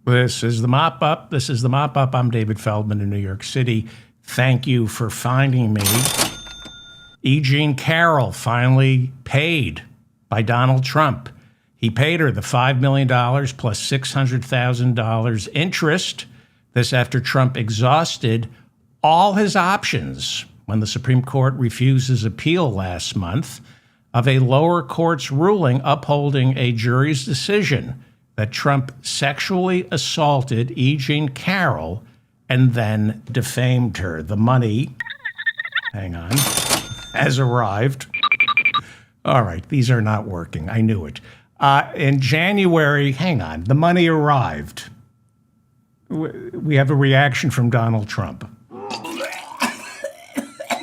This is the Mop-Up. This is the Mop-Up. I'm David Feldman in New York City. Thank you for finding me. E. Jean Carroll finally paid by Donald Trump. He paid her the $5 million plus $600,000 interest. This after Trump exhausted all his options when the Supreme Court refused his appeal last month of a lower court's ruling upholding a jury's decision that Trump sexually assaulted E. Jean Carroll and then defamed her. The money, hang on, has arrived. All right, these are not working. I knew it. In January, hang on, the money arrived. We have a reaction from Donald Trump.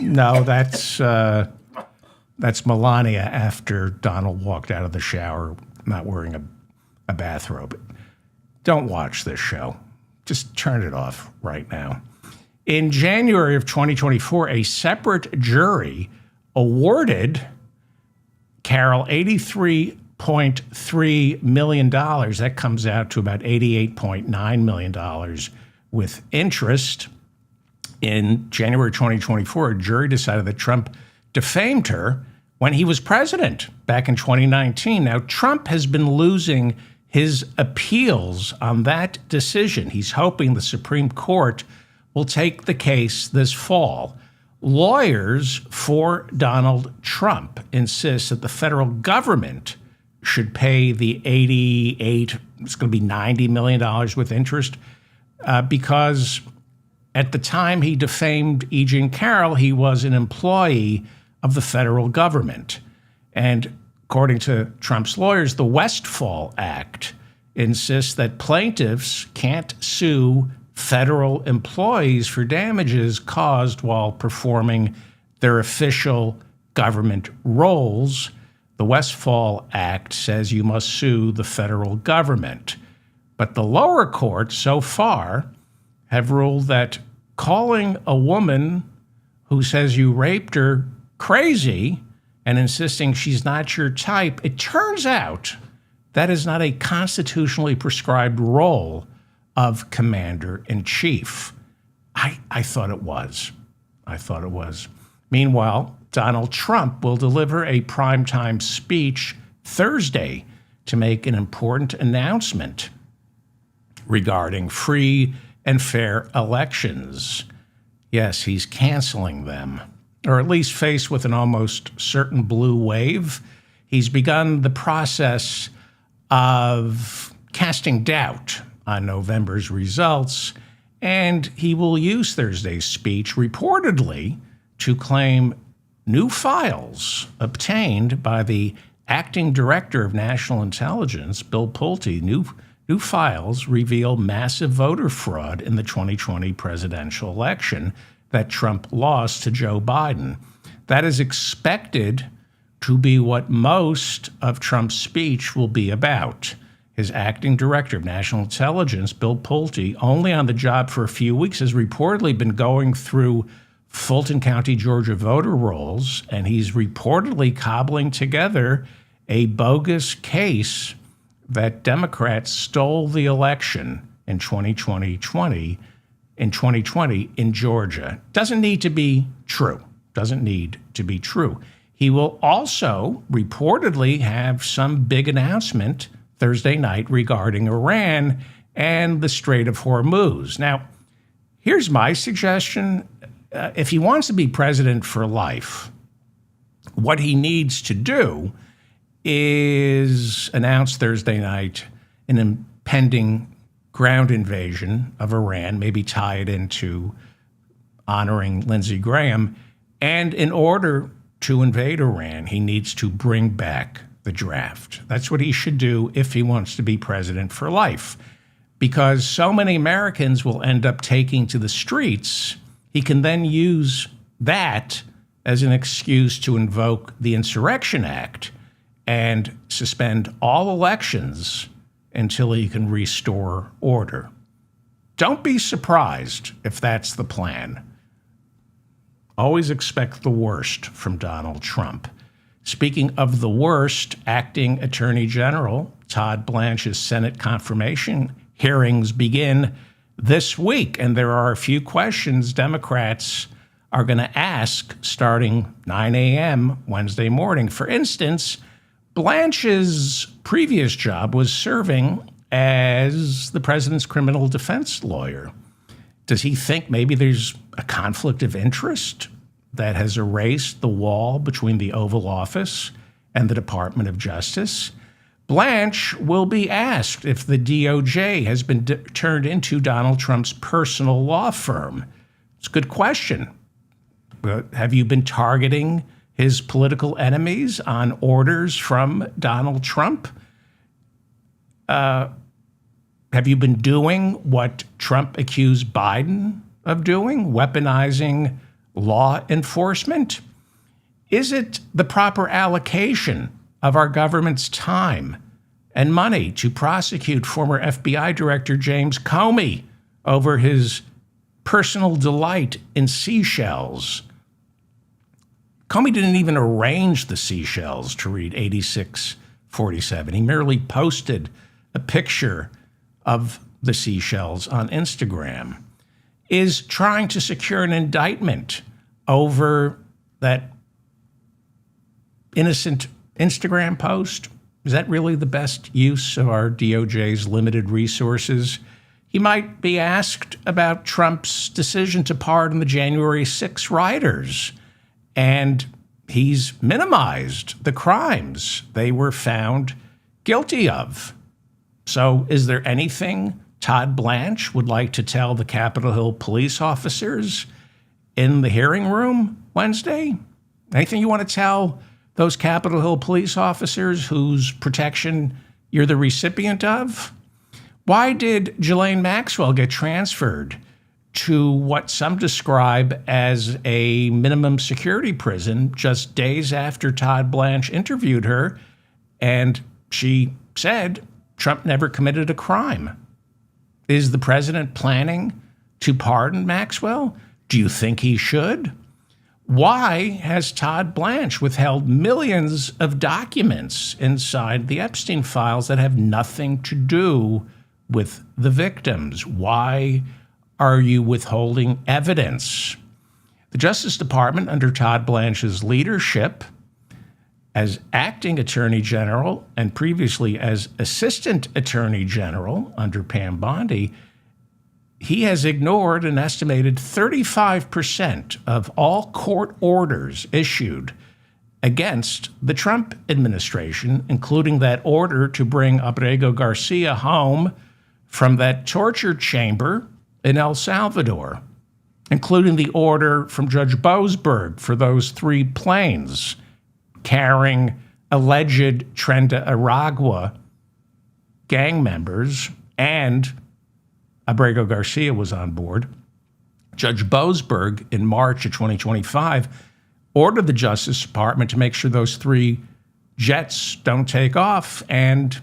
No, that's Melania after Donald walked out of the shower not wearing a bathrobe. Don't watch this show. Just turn it off right now. In January of 2024, a separate jury awarded Carroll $83.3 million. That comes out to about $88.9 million with interest. In January 2024, a jury decided that Trump defamed her when he was president back in 2019. Now, Trump has been losing his appeals on that decision. He's hoping the Supreme Court will take the case this fall. Lawyers for Donald Trump insist that the federal government should pay the it's going to be $90 million with interest, because at the time he defamed E. Jean Carroll, he was an employee of the federal government. And according to Trump's lawyers, the Westfall Act insists that plaintiffs can't sue federal employees for damages caused while performing their official government roles. The Westfall Act says you must sue the federal government. But the lower courts so far have ruled that calling a woman who says you raped her crazy and insisting she's not your type, it turns out that is not a constitutionally prescribed role of commander-in-chief. I thought it was. Meanwhile, Donald Trump will deliver a primetime speech Thursday to make an important announcement regarding free and fair elections. Yes, he's canceling them, or at least faced with an almost certain blue wave. He's begun the process of casting doubt on November's results, and he will use Thursday's speech reportedly to claim new files obtained by the acting director of national intelligence, Bill Pulte. New files reveal massive voter fraud in the 2020 presidential election that Trump lost to Joe Biden. That is expected to be what most of Trump's speech will be about. His acting director of national intelligence, Bill Pulte, only on the job for a few weeks, has reportedly been going through Fulton County, Georgia voter rolls, and he's reportedly cobbling together a bogus case that Democrats stole the election in 2020 in Georgia. Doesn't need to be true. He will also reportedly have some big announcement Thursday night regarding Iran and the Strait of Hormuz. Now, here's my suggestion. If he wants to be president for life, what he needs to do is announce Thursday night an impending ground invasion of Iran, maybe tie it into honoring Lindsey Graham. And in order to invade Iran, he needs to bring back the draft. That's what he should do if he wants to be president for life. Because so many Americans will end up taking to the streets, he can then use that as an excuse to invoke the Insurrection Act and suspend all elections until he can restore order. Don't be surprised if that's the plan. Always expect the worst from Donald Trump. Speaking of the worst, acting Attorney General Todd Blanche's Senate confirmation hearings begin this week, and there are a few questions Democrats are going to ask starting 9 a.m. Wednesday morning. For instance, Blanche's previous job was serving as the president's criminal defense lawyer. Does he think maybe there's a conflict of interest that has erased the wall between the Oval Office and the Department of Justice? Blanche will be asked if the DOJ has been turned into Donald Trump's personal law firm. It's a good question. But have you been targeting his political enemies on orders from Donald Trump? Have you been doing what Trump accused Biden of doing, weaponizing law enforcement? Is it the proper allocation of our government's time and money to prosecute former FBI Director James Comey over his personal delight in seashells? Comey didn't even arrange the seashells to read 8647. He merely posted a picture of the seashells on Instagram. Is trying to secure an indictment over that innocent Instagram post? Is that really the best use of our DOJ's limited resources? He might be asked about Trump's decision to pardon the January 6 rioters, and he's minimized the crimes they were found guilty of. So is there anything Todd Blanche would like to tell the Capitol Hill police officers in the hearing room Wednesday? Anything you want to tell those Capitol Hill police officers whose protection you're the recipient of? Why did Ghislaine Maxwell get transferred to what some describe as a minimum security prison just days after Todd Blanche interviewed her, and she said Trump never committed a crime? Is the president planning to pardon Maxwell? Do you think he should? Why has Todd Blanche withheld millions of documents inside the Epstein files that have nothing to do with the victims? Why are you withholding evidence? The Justice Department, under Todd Blanche's leadership as acting Attorney General and previously as Assistant Attorney General under Pam Bondi, he has ignored an estimated 35% of all court orders issued against the Trump administration, including that order to bring Abrego Garcia home from that torture chamber in El Salvador, including the order from Judge Boasberg for those 3 planes carrying alleged Tren de Aragua gang members, and Abrego Garcia was on board. Judge Boasberg, in March of 2025, ordered the Justice Department to make sure those 3 jets don't take off, and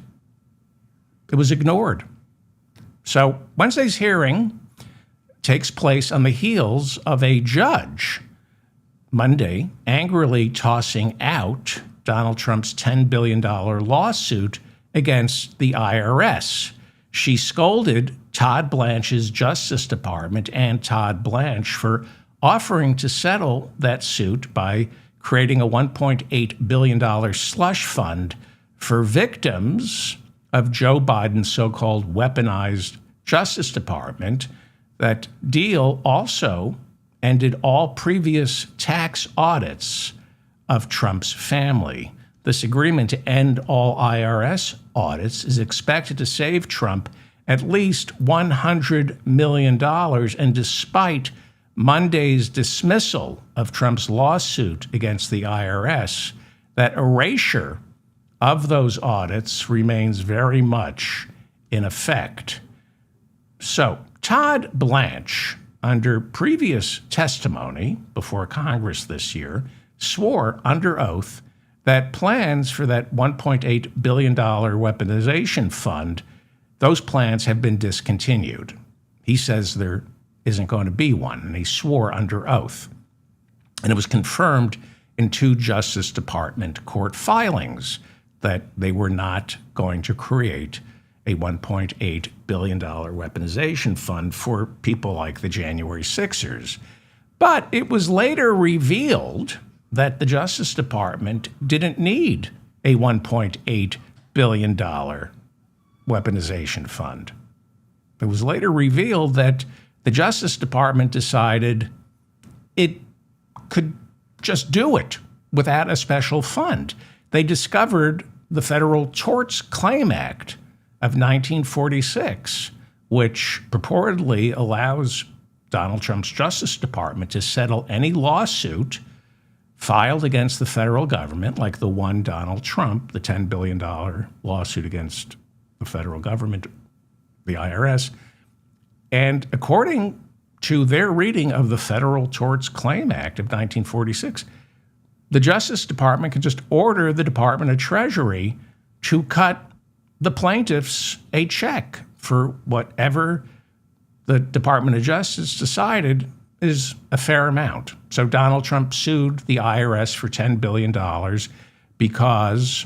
it was ignored. So Wednesday's hearing takes place on the heels of a judge Monday angrily tossing out Donald Trump's $10 billion lawsuit against the IRS. She scolded Todd Blanche's Justice Department and Todd Blanche for offering to settle that suit by creating a $1.8 billion slush fund for victims of Joe Biden's so-called weaponized Justice Department. That deal also ended all previous tax audits of Trump's family. This agreement to end all IRS audits is expected to save Trump at least $100 million. And despite Monday's dismissal of Trump's lawsuit against the IRS, that erasure of those audits remains very much in effect. So Todd Blanche, under previous testimony before Congress this year, swore under oath that plans for that $1.8 billion weaponization fund, those plans have been discontinued. He says there isn't going to be one, and he swore under oath. And it was confirmed in 2 Justice Department court filings that they were not going to create a $1.8 billion weaponization fund for people like the January Sixers. But it was later revealed that the Justice Department didn't need a $1.8 billion weaponization fund. It was later revealed that the Justice Department decided it could just do it without a special fund. They discovered the Federal Tort Claims Act of 1946, which purportedly allows Donald Trump's Justice Department to settle any lawsuit filed against the federal government, like the one Donald Trump, the $10 billion lawsuit against the federal government, the IRS. And according to their reading of the Federal Tort Claims Act of 1946, the Justice Department can just order the Department of Treasury to cut the plaintiffs a check for whatever the Department of Justice decided is a fair amount. So Donald Trump sued the IRS for $10 billion because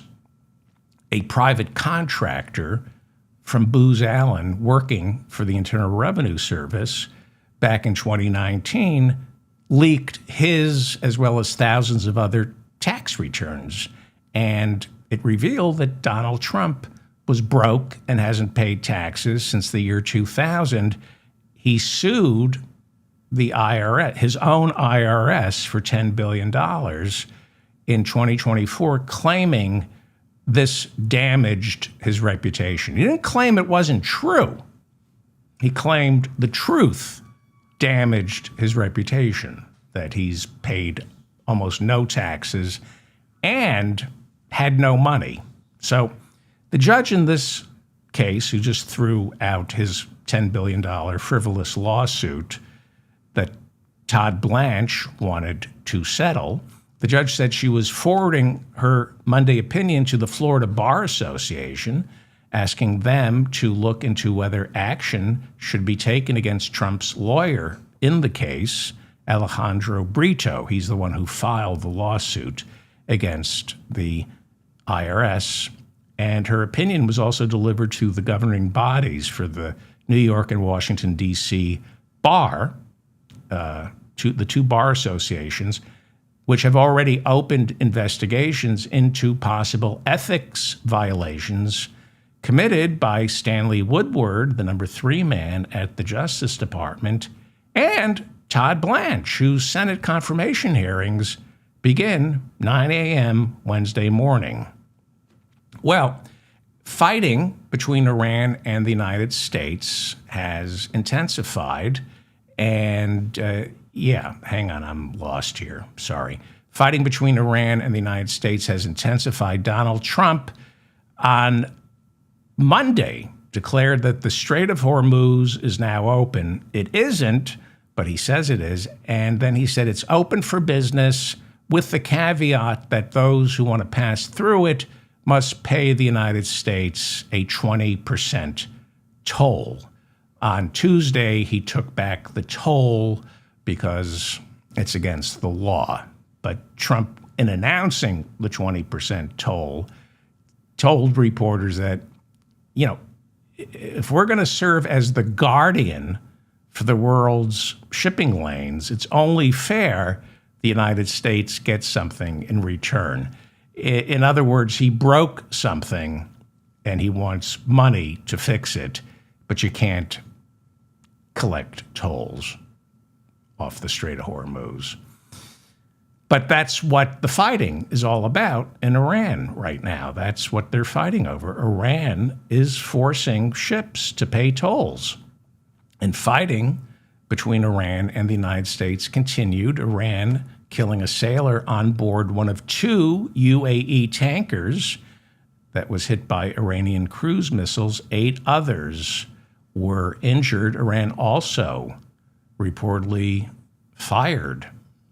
a private contractor from Booz Allen working for the Internal Revenue Service back in 2019 leaked his, as well as thousands of other tax returns. And it revealed that Donald Trump was broke and hasn't paid taxes since the year 2000. He sued the IRS, his own IRS, for $10 billion in 2024, claiming this damaged his reputation. He didn't claim it wasn't true. He claimed the truth damaged his reputation, that he's paid almost no taxes and had no money. So the judge in this case, who just threw out his $10 billion frivolous lawsuit that Todd Blanche wanted to settle, the judge said she was forwarding her Monday opinion to the Florida Bar Association, asking them to look into whether action should be taken against Trump's lawyer in the case, Alejandro Brito. He's the one who filed the lawsuit against the IRS. And her opinion was also delivered to the governing bodies for the New York and Washington, D.C. bar, to the two bar associations, which have already opened investigations into possible ethics violations committed by Stanley Woodward, the number 3 man at the Justice Department, and Todd Blanche, whose Senate confirmation hearings begin 9 a.m. Wednesday morning. Well, fighting between Iran and the United States has intensified. And hang on, I'm lost here. Sorry. Fighting between Iran and the United States has intensified. Donald Trump on Monday declared that the Strait of Hormuz is now open. It isn't, but he says it is. And then he said it's open for business with the caveat that those who want to pass through it must pay the United States a 20% toll. On Tuesday, he took back the toll because it's against the law. But Trump, in announcing the 20% toll, told reporters that, if we're going to serve as the guardian for the world's shipping lanes, it's only fair the United States gets something in return. In other words, he broke something and he wants money to fix it, but you can't collect tolls off the Strait of Hormuz. But that's what the fighting is all about in Iran right now. That's what they're fighting over. Iran is forcing ships to pay tolls. And fighting between Iran and the United States continued. Iran killing a sailor on board one of 2 UAE tankers that was hit by Iranian cruise missiles. 8 others were injured. Iran also reportedly fired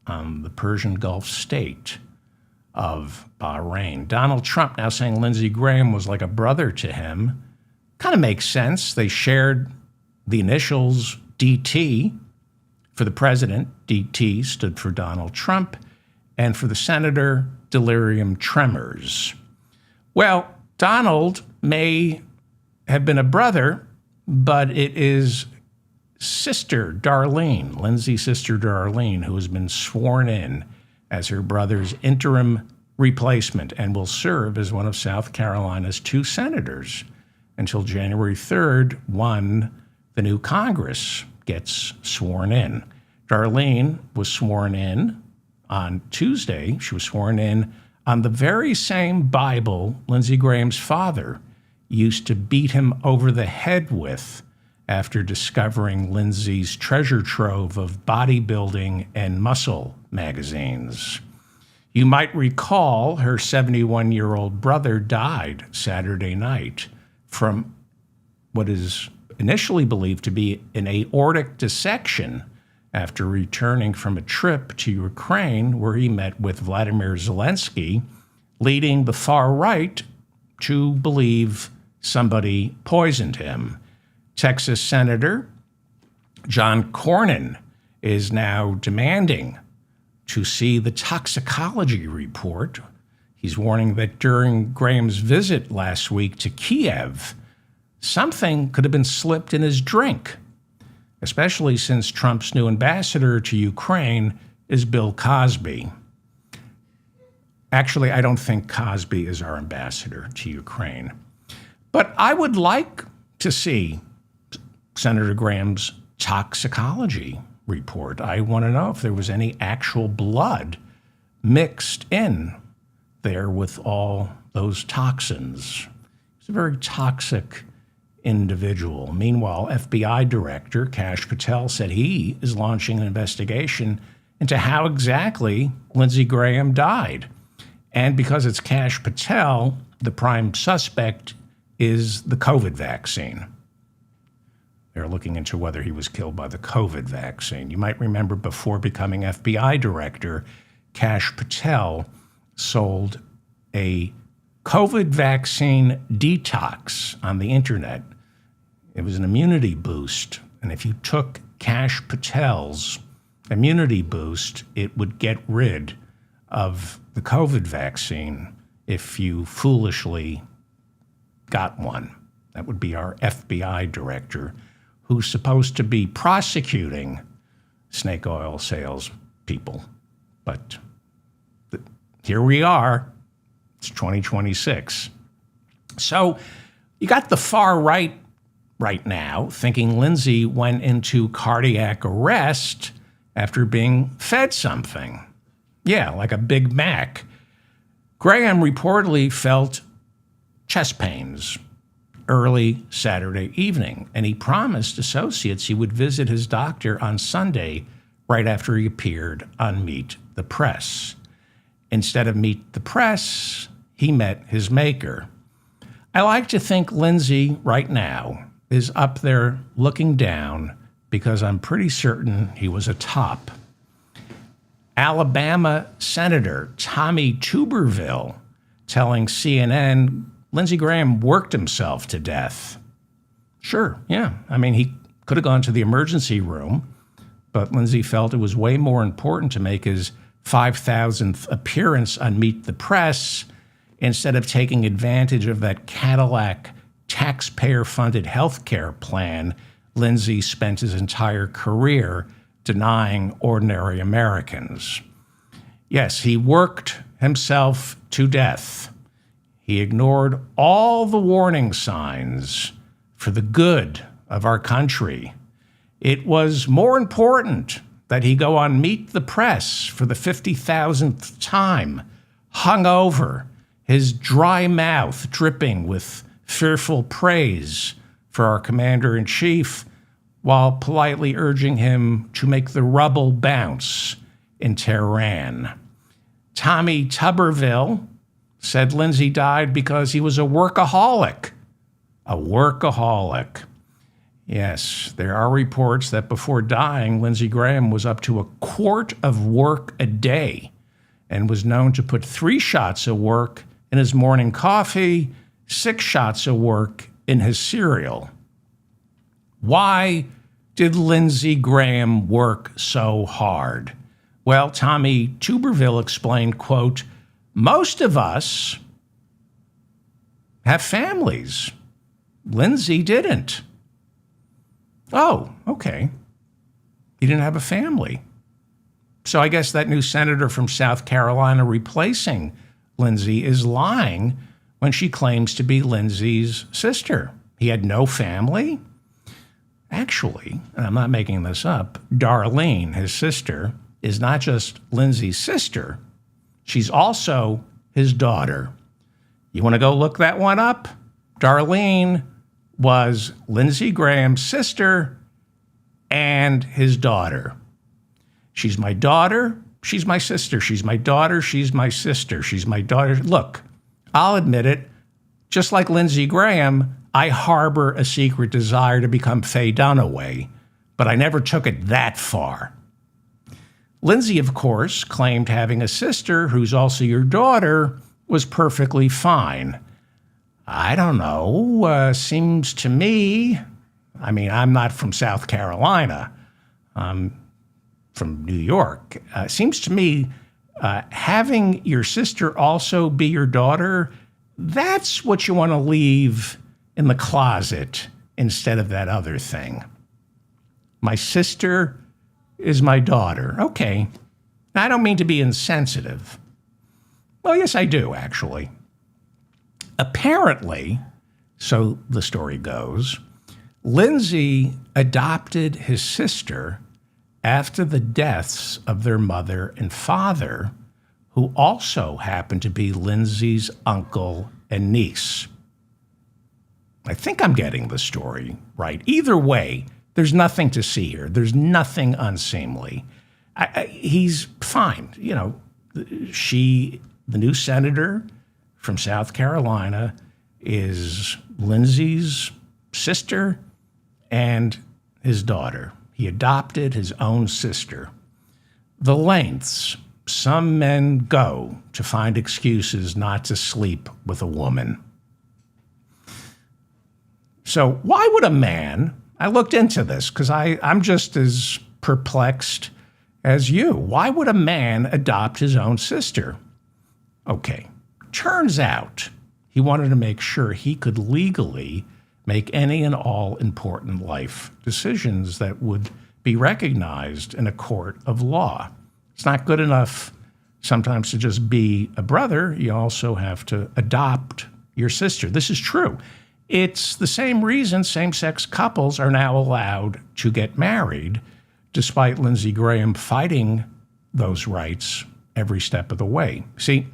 on the Persian Gulf state of Bahrain. Donald Trump now saying Lindsey Graham was like a brother to him. Kind of makes sense. They shared the initials DT. For the president, DT stood for Donald Trump, and for the senator, delirium tremors. Well, Donald may have been a brother, but it is sister Darlene, Lindsey's sister Darlene, who has been sworn in as her brother's interim replacement and will serve as one of South Carolina's 2 senators until January 3rd, when the new Congress gets sworn in. Darlene was sworn in on Tuesday. She was sworn in on the very same Bible Lindsey Graham's father used to beat him over the head with after discovering Lindsey's treasure trove of bodybuilding and muscle magazines. You might recall her 71-year-old brother died Saturday night from what is initially believed to be an aortic dissection after returning from a trip to Ukraine where he met with Vladimir Zelensky, leading the far right to believe somebody poisoned him. Texas Senator John Cornyn is now demanding to see the toxicology report. He's warning that during Graham's visit last week to Kiev, something could have been slipped in his drink, especially since Trump's new ambassador to Ukraine is Bill Cosby. Actually, I don't think Cosby is our ambassador to Ukraine. But I would like to see Senator Graham's toxicology report. I want to know if there was any actual blood mixed in there with all those toxins. He's a very toxic individual. Meanwhile, FBI Director Kash Patel said he is launching an investigation into how exactly Lindsey Graham died. And because it's Kash Patel, the prime suspect is the COVID vaccine. They're looking into whether he was killed by the COVID vaccine. You might remember before becoming FBI director, Kash Patel sold a COVID vaccine detox on the internet. It was an immunity boost. And if you took Kash Patel's immunity boost, it would get rid of the COVID vaccine if you foolishly got one. That would be our FBI director, who's supposed to be prosecuting snake oil sales people. But here we are. It's 2026. So you got the far right now thinking Lindsey went into cardiac arrest after being fed something. Yeah, like a Big Mac. Graham reportedly felt chest pains early Saturday evening, and he promised associates he would visit his doctor on Sunday right after he appeared on Meet the Press. Instead of Meet the Press, he met his maker. I like to think Lindsey right now is up there looking down because I'm pretty certain he was a top. Alabama Senator Tommy Tuberville telling CNN Lindsey Graham worked himself to death. Sure, yeah. I mean, he could have gone to the emergency room, but Lindsey felt it was way more important to make his 5,000th appearance on Meet the Press instead of taking advantage of that Cadillac taxpayer-funded health care plan Lindsey spent his entire career denying ordinary Americans. Yes, he worked himself to death. He ignored all the warning signs for the good of our country. It was more important that he go on Meet the Press for the 50,000th time, hungover, his dry mouth dripping with fearful praise for our commander-in-chief, while politely urging him to make the rubble bounce in Tehran. Tommy Tuberville said Lindsey died because he was a workaholic. A workaholic. Yes, there are reports that before dying, Lindsey Graham was up to a quart of work a day and was known to put 3 shots of work in his morning coffee, 6 shots of work in his cereal. Why did Lindsey Graham work so hard? Well, Tommy Tuberville explained, quote, most of us have families. Lindsey didn't. Oh, okay. He didn't have a family. So I guess that new senator from South Carolina replacing Lindsey is lying when she claims to be Lindsey's sister. He had no family? Actually, and I'm not making this up, Darlene, his sister, is not just Lindsey's sister, she's also his daughter. You want to go look that one up? Darlene was Lindsey Graham's sister and his daughter. She's my daughter, she's my sister. She's my daughter, she's my sister. She's my daughter. Look, I'll admit it, just like Lindsey Graham, I harbor a secret desire to become Faye Dunaway, but I never took it that far. Lindsey, of course, claimed having a sister who's also your daughter was perfectly fine. I don't know. Seems to me, I mean, I'm not from South Carolina. I'm from New York. Seems to me having your sister also be your daughter, that's what you want to leave in the closet instead of that other thing. My sister is my daughter. Okay. I don't mean to be insensitive. Well, yes, I do, actually. Apparently, so the story goes, Lindsey adopted his sister after the deaths of their mother and father, who also happened to be Lindsey's uncle and niece. I think I'm getting the story right. Either way, there's nothing to see here. There's nothing unseemly. He's fine. You know, the new senator from South Carolina, is Lindsey's sister and his daughter. He adopted his own sister. The lengths some men go to find excuses not to sleep with a woman. So why would a man, I looked into this because I'm just as perplexed as you. Why would a man adopt his own sister? Okay, turns out he wanted to make sure he could legally make any and all important life decisions that would be recognized in a court of law. It's not good enough sometimes to just be a brother. You also have to adopt your sister. This is true. It's the same reason same-sex couples are now allowed to get married, despite Lindsey Graham fighting those rights every step of the way. See,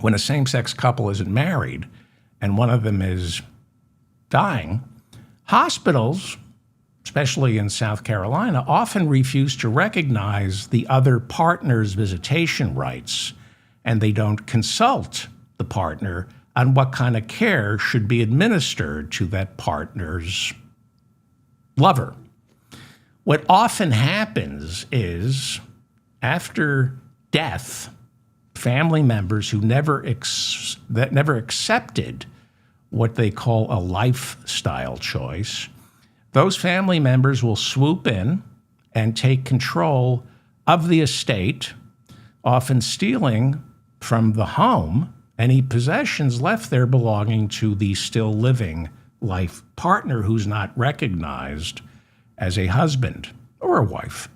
when a same-sex couple isn't married and one of them is dying, hospitals, especially in South Carolina, often refuse to recognize the other partner's visitation rights, and they don't consult the partner on what kind of care should be administered to that partner's lover. What often happens is, after death, family members who never accepted what they call a lifestyle choice, those family members will swoop in and take control of the estate, often stealing from the home any possessions left there belonging to the still living life partner who's not recognized as a husband or a wife.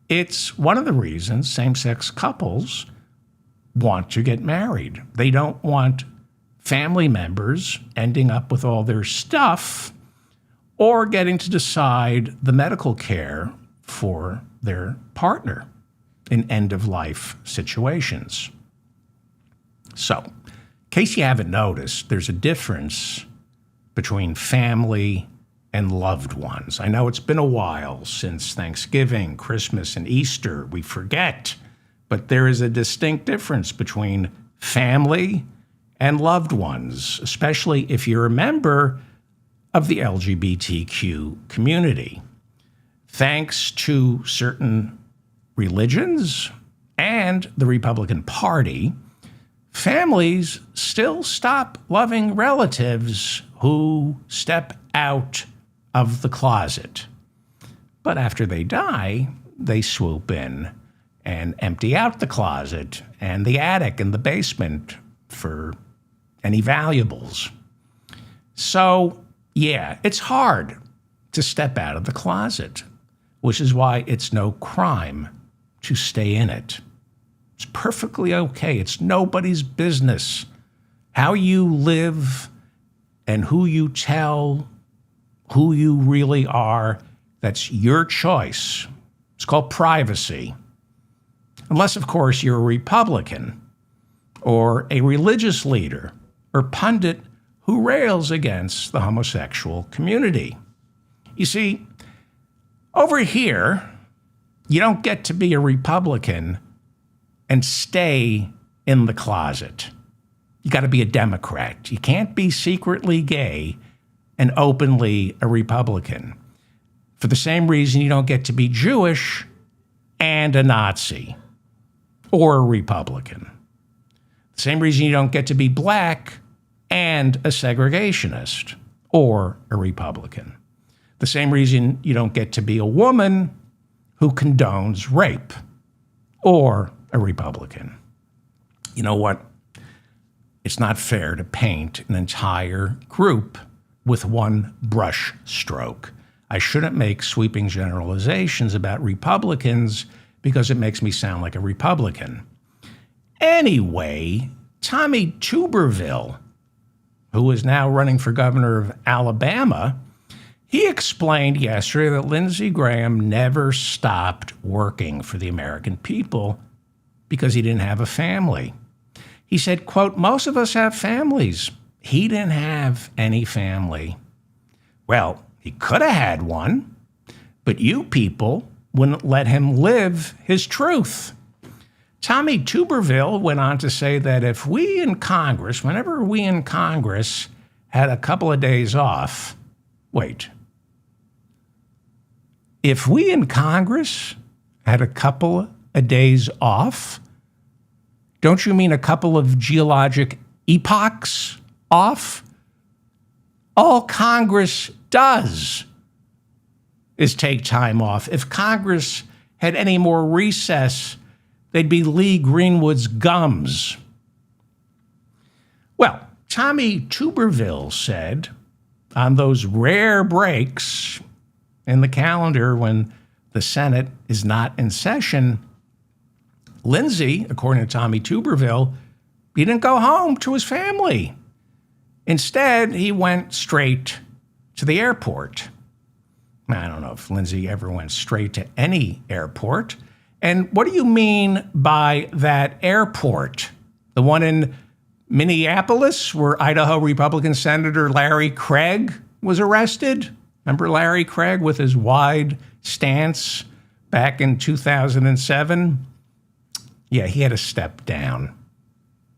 It's one of the reasons same-sex couples want to get married. They don't want family members ending up with all their stuff or getting to decide the medical care for their partner in end-of-life situations. So, in case you haven't noticed, there's a difference between family and loved ones. I know it's been a while since Thanksgiving, Christmas, and Easter. We forget, but there is a distinct difference between family and loved ones, especially if you're a member of the LGBTQ community. Thanks to certain religions and the Republican Party, families still stop loving relatives who step out of the closet. But after they die, they swoop in and empty out the closet and the attic and the basement for any valuables. So, yeah, it's hard to step out of the closet, which is why it's no crime to stay in it. It's perfectly okay. It's nobody's business. How you live and who you tell who you really are, that's your choice. It's called privacy. Unless, of course, you're a Republican or a religious leader or pundit who rails against the homosexual community. You see, over here, you don't get to be a Republican and stay in the closet. You got to be a Democrat. You can't be secretly gay and openly a Republican. For the same reason you don't get to be Jewish and a Nazi or a Republican. The same reason you don't get to be black and a segregationist or a Republican. The same reason you don't get to be a woman who condones rape or a Republican. You know what? It's not fair to paint an entire group with one brush stroke. I shouldn't make sweeping generalizations about Republicans because it makes me sound like a Republican. Anyway, Tommy Tuberville, who is now running for governor of Alabama, he explained yesterday that Lindsey Graham never stopped working for the American people because he didn't have a family. He said, quote, most of us have families. He didn't have any family. Well, he could have had one, but you people wouldn't let him live his truth. Tommy Tuberville went on to say that if we in Congress, whenever we in Congress had a couple of days off, if we in Congress had a couple of days off, don't you mean a couple of geologic epochs off? All Congress does is take time off. If Congress had any more recess, they'd be Lee Greenwood's gums. Well, Tommy Tuberville said on those rare breaks in the calendar when the Senate is not in session, Lindsey, according to Tommy Tuberville, he didn't go home to his family. Instead, he went straight to the airport. I don't know if Lindsey ever went straight to any airport. And what do you mean by that airport? The one in Minneapolis where Idaho Republican Senator Larry Craig was arrested? Remember Larry Craig with his wide stance back in 2007? Yeah, he had to step down,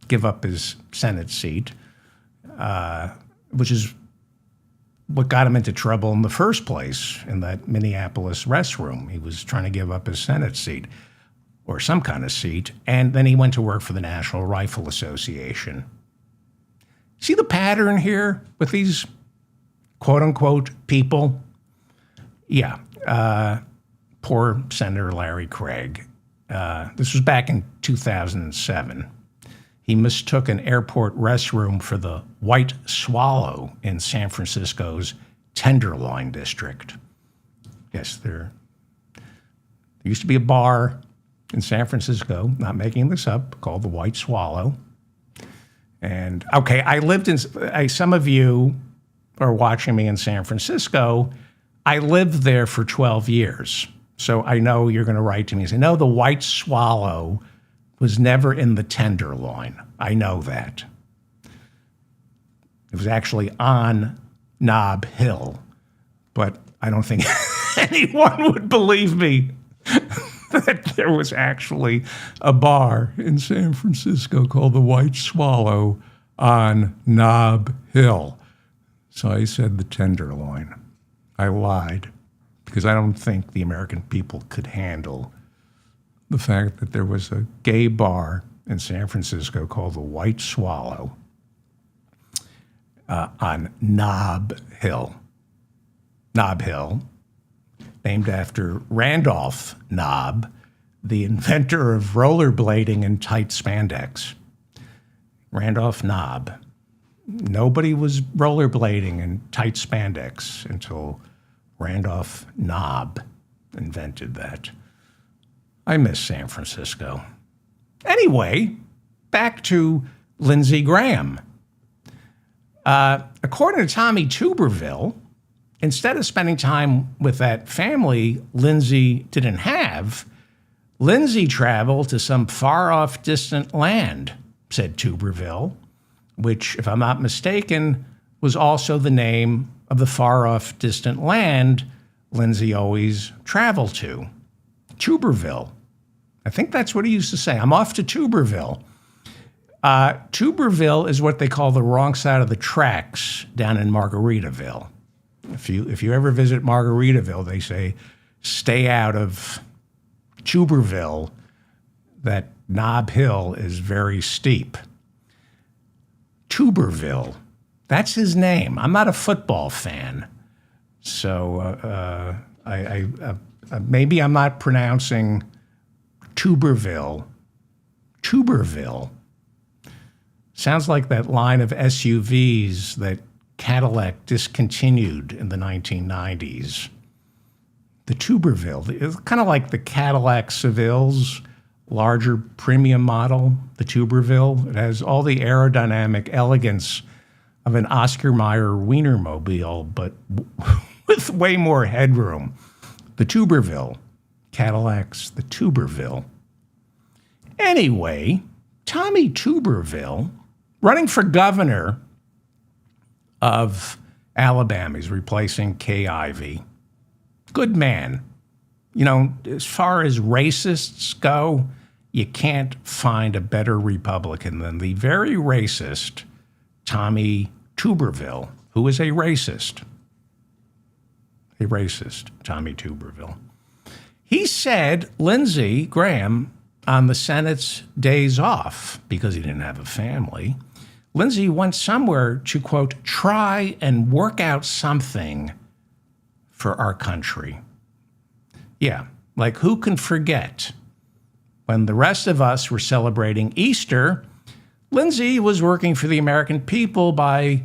give up his Senate seat, which is what got him into trouble in the first place in that Minneapolis restroom. He was trying to give up his Senate seat or some kind of seat, and then he went to work for the National Rifle Association. See the pattern here with these quote-unquote people? Yeah, poor Senator Larry Craig. This was back in 2007. He mistook an airport restroom for the White Swallow in San Francisco's Tenderloin district. Yes, there used to be a bar in San Francisco, not making this up, called the White Swallow. And, okay, I lived in, some of you are watching me in San Francisco. I lived there for 12 years. So I know you're going to write to me and say, no, the White Swallow was never in the Tenderloin. I know that. It was actually on Nob Hill, but I don't think anyone would believe me that there was actually a bar in San Francisco called the White Swallow on Nob Hill. So I said the Tenderloin. I lied because I don't think the American people could handle the fact that there was a gay bar in San Francisco called the White Swallow on Nob Hill. Nob Hill, named after Randolph Nob, the inventor of rollerblading in tight spandex. Randolph Nob. Nobody was rollerblading in tight spandex until Randolph Knob invented that. I miss San Francisco. Anyway, back to Lindsey Graham. According to Tommy Tuberville, instead of spending time with that family Lindsey didn't have, Lindsey traveled to some far-off distant land, said Tuberville, which, if I'm not mistaken, was also the name of the far-off distant land Lindsey always traveled to. Tuberville. I think that's what he used to say. I'm off to Tuberville. Tuberville is what they call the wrong side of the tracks down in Margaritaville. If you ever visit Margaritaville, they say, stay out of Tuberville. That Nob Hill is very steep. Tuberville. That's his name. I'm not a football fan. So maybe I'm not pronouncing Tuberville. Tuberville. Sounds like that line of SUVs that Cadillac discontinued in the 1990s. The Tuberville. It's kind of like the Cadillac Seville's larger premium model, the Tuberville. It has all the aerodynamic elegance of an Oscar Mayer Wienermobile, but with way more headroom. The Tuberville. Cadillac's the Tuberville. Anyway, Tommy Tuberville, running for governor of Alabama. He's replacing Kay Ivey. Good man. You know, as far as racists go, you can't find a better Republican than the very racist Tommy Tuberville, who is a racist. A racist, Tommy Tuberville. He said Lindsey Graham, on the Senate's days off, because he didn't have a family, Lindsey went somewhere to, quote, try and work out something for our country. Yeah, like who can forget? When the rest of us were celebrating Easter, Lindsey was working for the American people by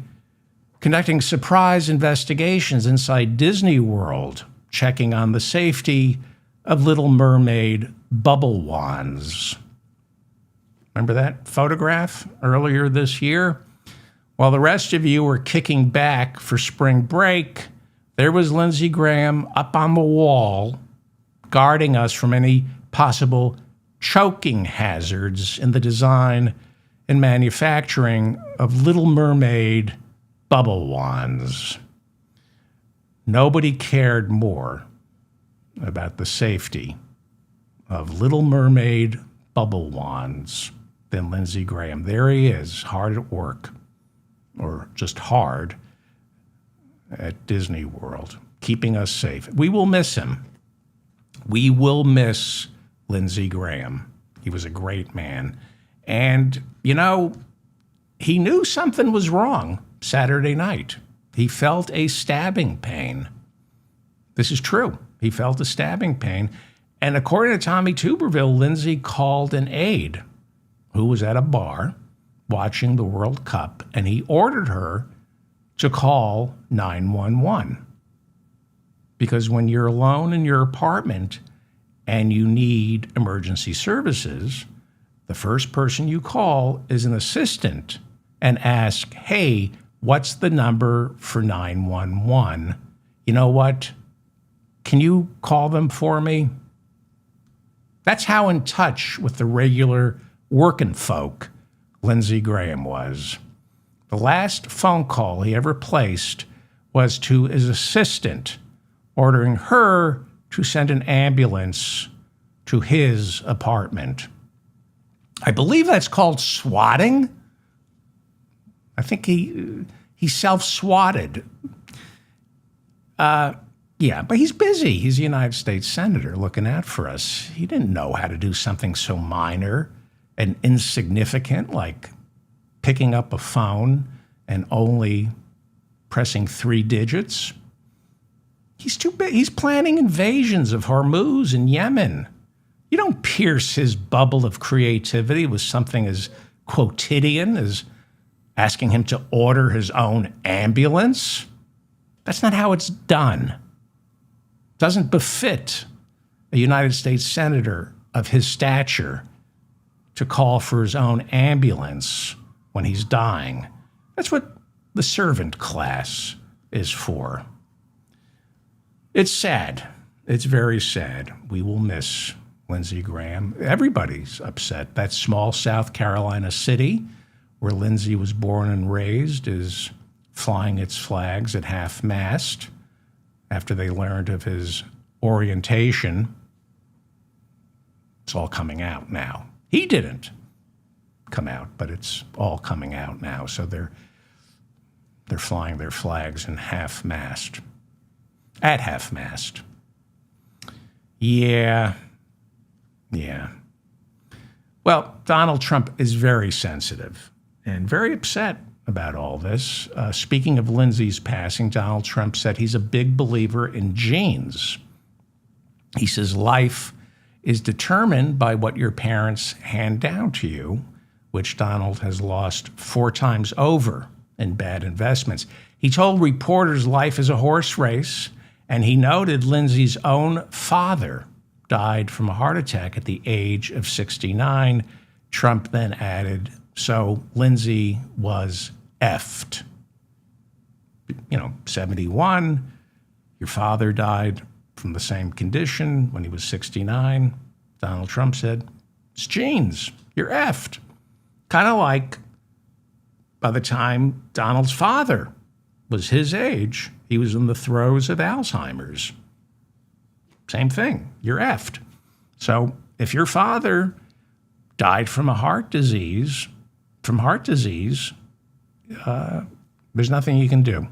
conducting surprise investigations inside Disney World, checking on the safety of Little Mermaid bubble wands. Remember that photograph earlier this year? While the rest of you were kicking back for spring break, there was Lindsey Graham up on the wall, guarding us from any possible choking hazards in the design and manufacturing of Little Mermaid bubble wands. Nobody cared more about the safety of Little Mermaid bubble wands than Lindsey Graham. There he is, hard at work, or just hard at Disney World, keeping us safe. We will miss him. We will miss Lindsey Graham. He was a great man. And, you know, he knew something was wrong Saturday night. He felt a stabbing pain. This is true. He felt a stabbing pain. And according to Tommy Tuberville, Lindsey called an aide who was at a bar watching the World Cup, and he ordered her to call 911. Because when you're alone in your apartment and you need emergency services, the first person you call is an assistant and ask, hey, what's the number for 911? You know what? Can you call them for me? That's how in touch with the regular working folk Lindsey Graham was. The last phone call he ever placed was to his assistant, ordering her to send an ambulance to his apartment. I believe that's called swatting. I think he self-swatted. Yeah, but he's busy. He's a United States senator looking out for us. He didn't know how to do something so minor and insignificant like picking up a phone and only pressing 3 digits. He's too big. He's planning invasions of Hormuz and Yemen. You don't pierce his bubble of creativity with something as quotidian as asking him to order his own ambulance. That's not how it's done. Doesn't befit a United States senator of his stature to call for his own ambulance when he's dying. That's what the servant class is for. It's sad. It's very sad. We will miss Lindsey Graham. Everybody's upset. That small South Carolina city where Lindsey was born and raised is flying its flags at half-mast after they learned of his orientation. It's all coming out now. He didn't come out, but it's all coming out now. So they're flying their flags in half-mast. At half-mast. Yeah. Well, Donald Trump is very sensitive and very upset about all this. Speaking of Lindsey's passing, Donald Trump said he's a big believer in genes. He says life is determined by what your parents hand down to you, which Donald has lost 4 times over in bad investments. He told reporters life is a horse race, and he noted Lindsey's own father died from a heart attack at the age of 69. Trump then added, so Lindsey was effed. 71, your father died from the same condition when he was 69. Donald Trump said, it's genes, you're effed. Kind of like by the time Donald's father was his age, he was in the throes of Alzheimer's. Same thing, you're effed. So if your father died from heart disease, there's nothing you can do.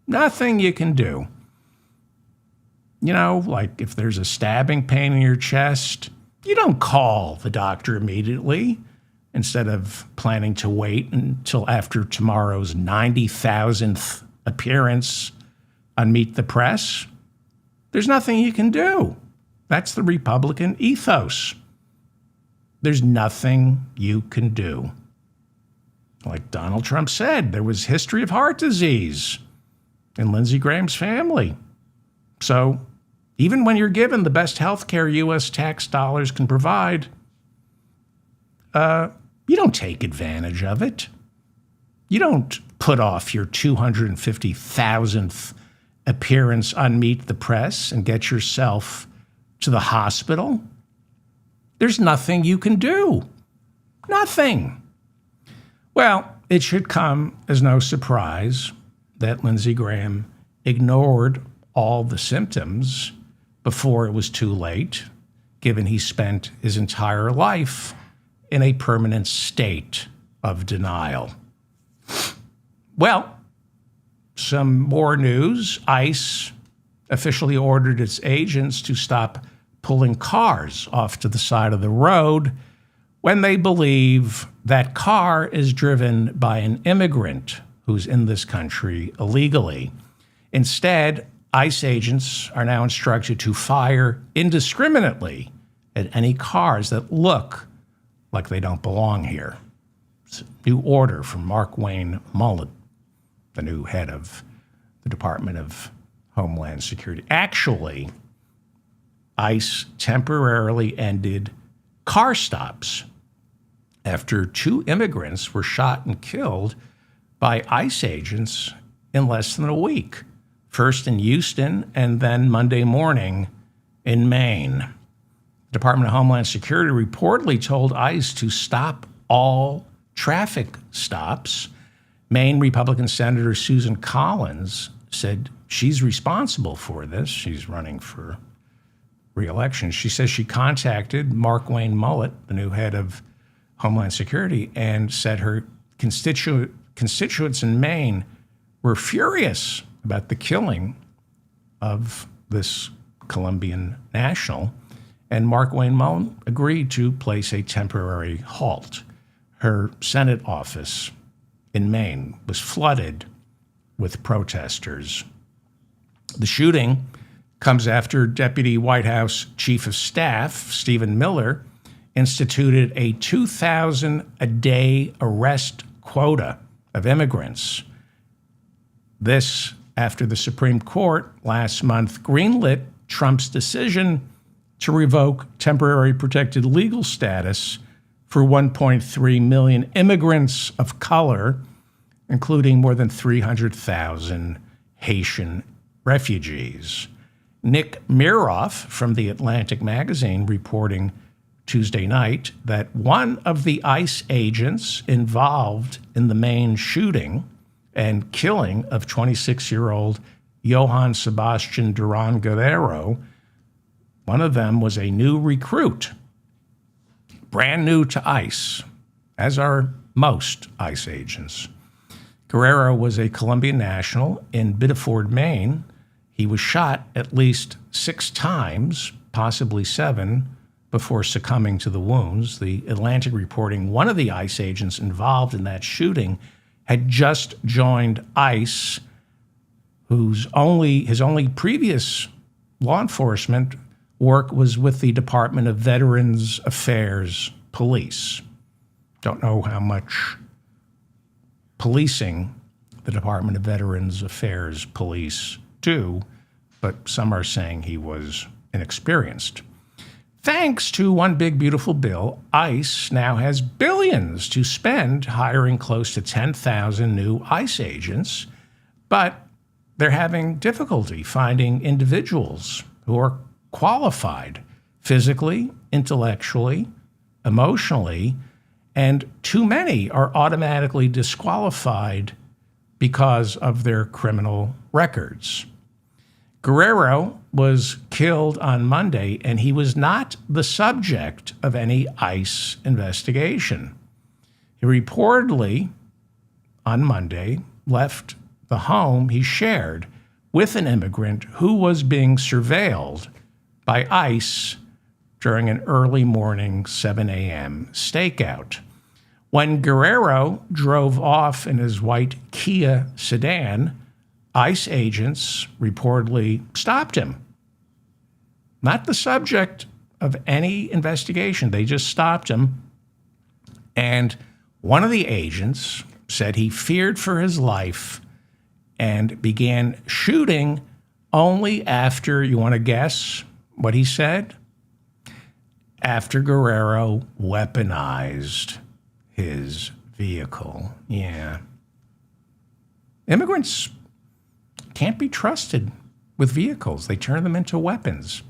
Nothing you can do. Like if there's a stabbing pain in your chest, you don't call the doctor immediately instead of planning to wait until after tomorrow's 90,000th appearance on Meet the Press. There's nothing you can do. That's the Republican ethos. There's nothing you can do. Like Donald Trump said, there was history of heart disease in Lindsey Graham's family. So even when you're given the best health care U.S. tax dollars can provide, you don't take advantage of it. You don't put off your 250,000th appearance on Meet the Press and get yourself to the hospital. There's nothing you can do. Nothing. Well, it should come as no surprise that Lindsey Graham ignored all the symptoms before it was too late, given he spent his entire life in a permanent state of denial. Well, some more news. ICE officially ordered its agents to stop pulling cars off to the side of the road when they believe that car is driven by an immigrant who's in this country illegally. Instead, ICE agents are now instructed to fire indiscriminately at any cars that look like they don't belong here. It's a new order from Mark-Wayne Mullet, the new head of the Department of Homeland Security. Actually, ICE temporarily ended car stops after 2 immigrants were shot and killed by ICE agents in less than a week, first in Houston and then Monday morning in Maine. The Department of Homeland Security reportedly told ICE to stop all traffic stops. Maine Republican Senator Susan Collins said she's responsible for this. She's running for re-election. She says she contacted Mark-Wayne Mullet, the new head of Homeland Security, and said her constituents in Maine were furious about the killing of this Colombian national, and Mark-Wayne Mullet agreed to place a temporary halt. Her Senate office in Maine was flooded with protesters. The shooting comes after Deputy White House Chief of Staff Stephen Miller instituted a 2,000 a day arrest quota of immigrants. This after the Supreme Court last month greenlit Trump's decision to revoke temporary protected legal status for 1.3 million immigrants of color, including more than 300,000 Haitian refugees. Nick Miroff from The Atlantic magazine reporting Tuesday night that one of the ICE agents involved in the Maine shooting and killing of 26-year-old Johann Sebastian Duran Guerrero, one of them was a new recruit, brand new to ICE, as are most ICE agents. Guerrero was a Colombian national in Biddeford, Maine. He was shot at least 6 times, possibly 7, before succumbing to the wounds. The Atlantic reporting one of the ICE agents involved in that shooting had just joined ICE, his only previous law enforcement work was with the Department of Veterans Affairs Police. Don't know how much policing the Department of Veterans Affairs Police do, but some are saying he was inexperienced. Thanks to one big beautiful bill, ICE now has billions to spend hiring close to 10,000 new ICE agents, but they're having difficulty finding individuals who are qualified physically, intellectually, emotionally, and too many are automatically disqualified because of their criminal records. Guerrero was killed on Monday, and he was not the subject of any ICE investigation. He reportedly, on Monday, left the home he shared with an immigrant who was being surveilled by ICE during an early morning 7 a.m. stakeout. When Guerrero drove off in his white Kia sedan, ICE agents reportedly stopped him. Not the subject of any investigation. They just stopped him. And one of the agents said he feared for his life and began shooting only after, you want to guess what he said? After Guerrero weaponized his vehicle. Yeah. Immigrants can't be trusted with vehicles. They turn them into weapons.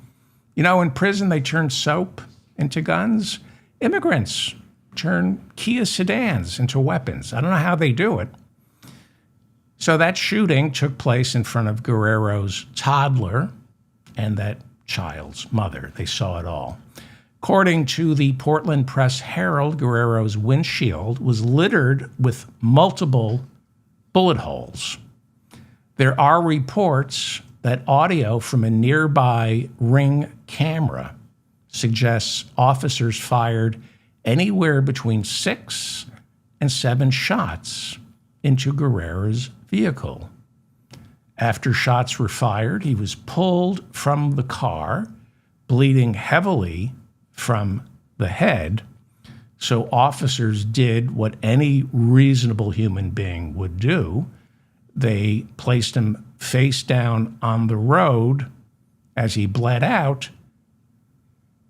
You know, in prison, they turn soap into guns. Immigrants turn Kia sedans into weapons. I don't know how they do it. So that shooting took place in front of Guerrero's toddler and that child's mother. They saw it all. According to the Portland Press-Herald, Guerrero's windshield was littered with multiple bullet holes. There are reports that audio from a nearby Ring camera suggests officers fired anywhere between 6 and 7 shots into Guerrero's vehicle. After shots were fired, he was pulled from the car, bleeding heavily from the head. So officers did what any reasonable human being would do. They placed him face down on the road as he bled out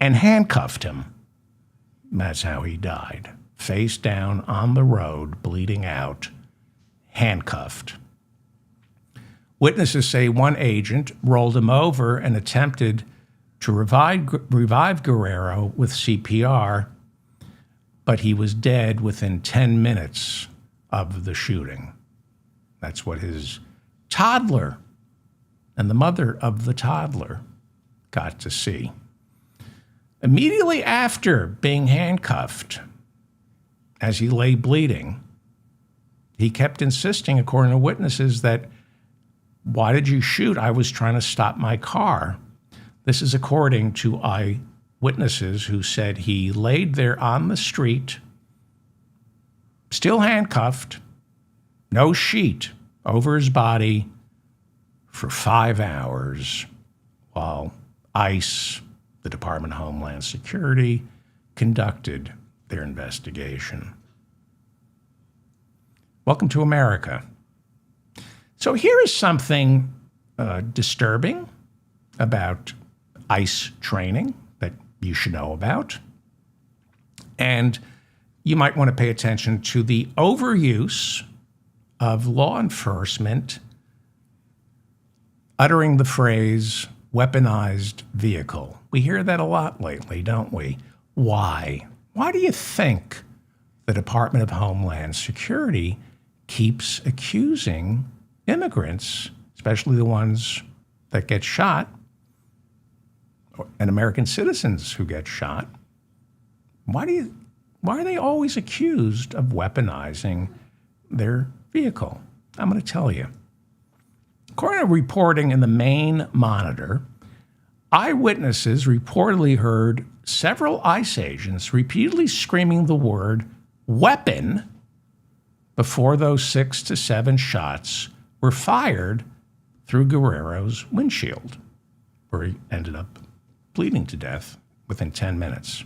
and handcuffed him. That's how he died. Face down on the road, bleeding out, handcuffed. Witnesses say one agent rolled him over and attempted to revive Guerrero with CPR, but he was dead within 10 minutes of the shooting. That's what his toddler and the mother of the toddler got to see. Immediately after being handcuffed, as he lay bleeding, he kept insisting, according to witnesses, that, "Why did you shoot? I was trying to stop my car." This is according to eyewitnesses who said he laid there on the street, still handcuffed, no sheet over his body, for 5 hours while ICE, the Department of Homeland Security, conducted their investigation. Welcome to America. So here is something disturbing about ICE training that you should know about. And you might want to pay attention to the overuse of law enforcement uttering the phrase weaponized vehicle. We hear that a lot lately, don't we? Why? Why do you think the Department of Homeland Security keeps accusing immigrants, especially the ones that get shot, and American citizens who get shot? Why are they always accused of weaponizing their vehicle? I'm going to tell you. According to reporting in the Maine Monitor, eyewitnesses reportedly heard several ICE agents repeatedly screaming the word weapon before those 6 to 7 shots were fired through Guerrero's windshield, where he ended up bleeding to death within 10 minutes.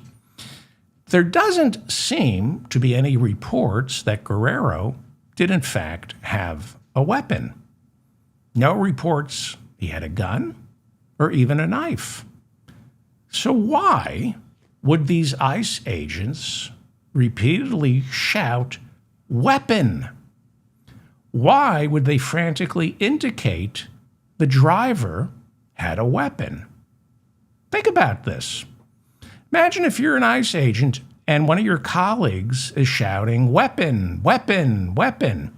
There doesn't seem to be any reports that Guerrero did in fact have a weapon. No reports he had a gun or even a knife. So why would these ICE agents repeatedly shout, weapon? Why would they frantically indicate the driver had a weapon? Think about this. Imagine if you're an ICE agent and one of your colleagues is shouting, weapon, weapon, weapon.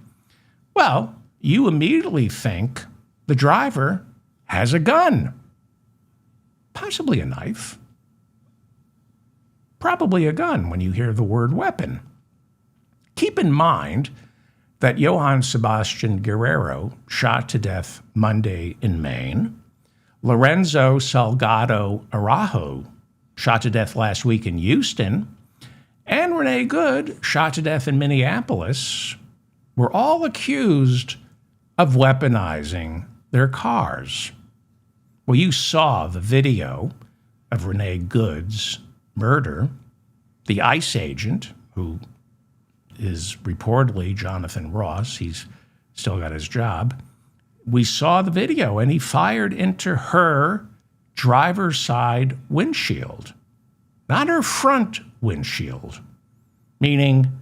Well, you immediately think the driver has a gun, possibly a knife, probably a gun when you hear the word weapon. Keep in mind that Johann Sebastian Guerrero shot to death Monday in Maine. Lorenzo Salgado Araujo shot to death last week in Houston. And Renee Good shot to death in Minneapolis. Were all accused of weaponizing their cars. Well, you saw the video of Renee Good's murder. The ICE agent, who is reportedly Jonathan Ross, he's still got his job. We saw the video, and he fired into her driver's side windshield, not her front windshield, meaning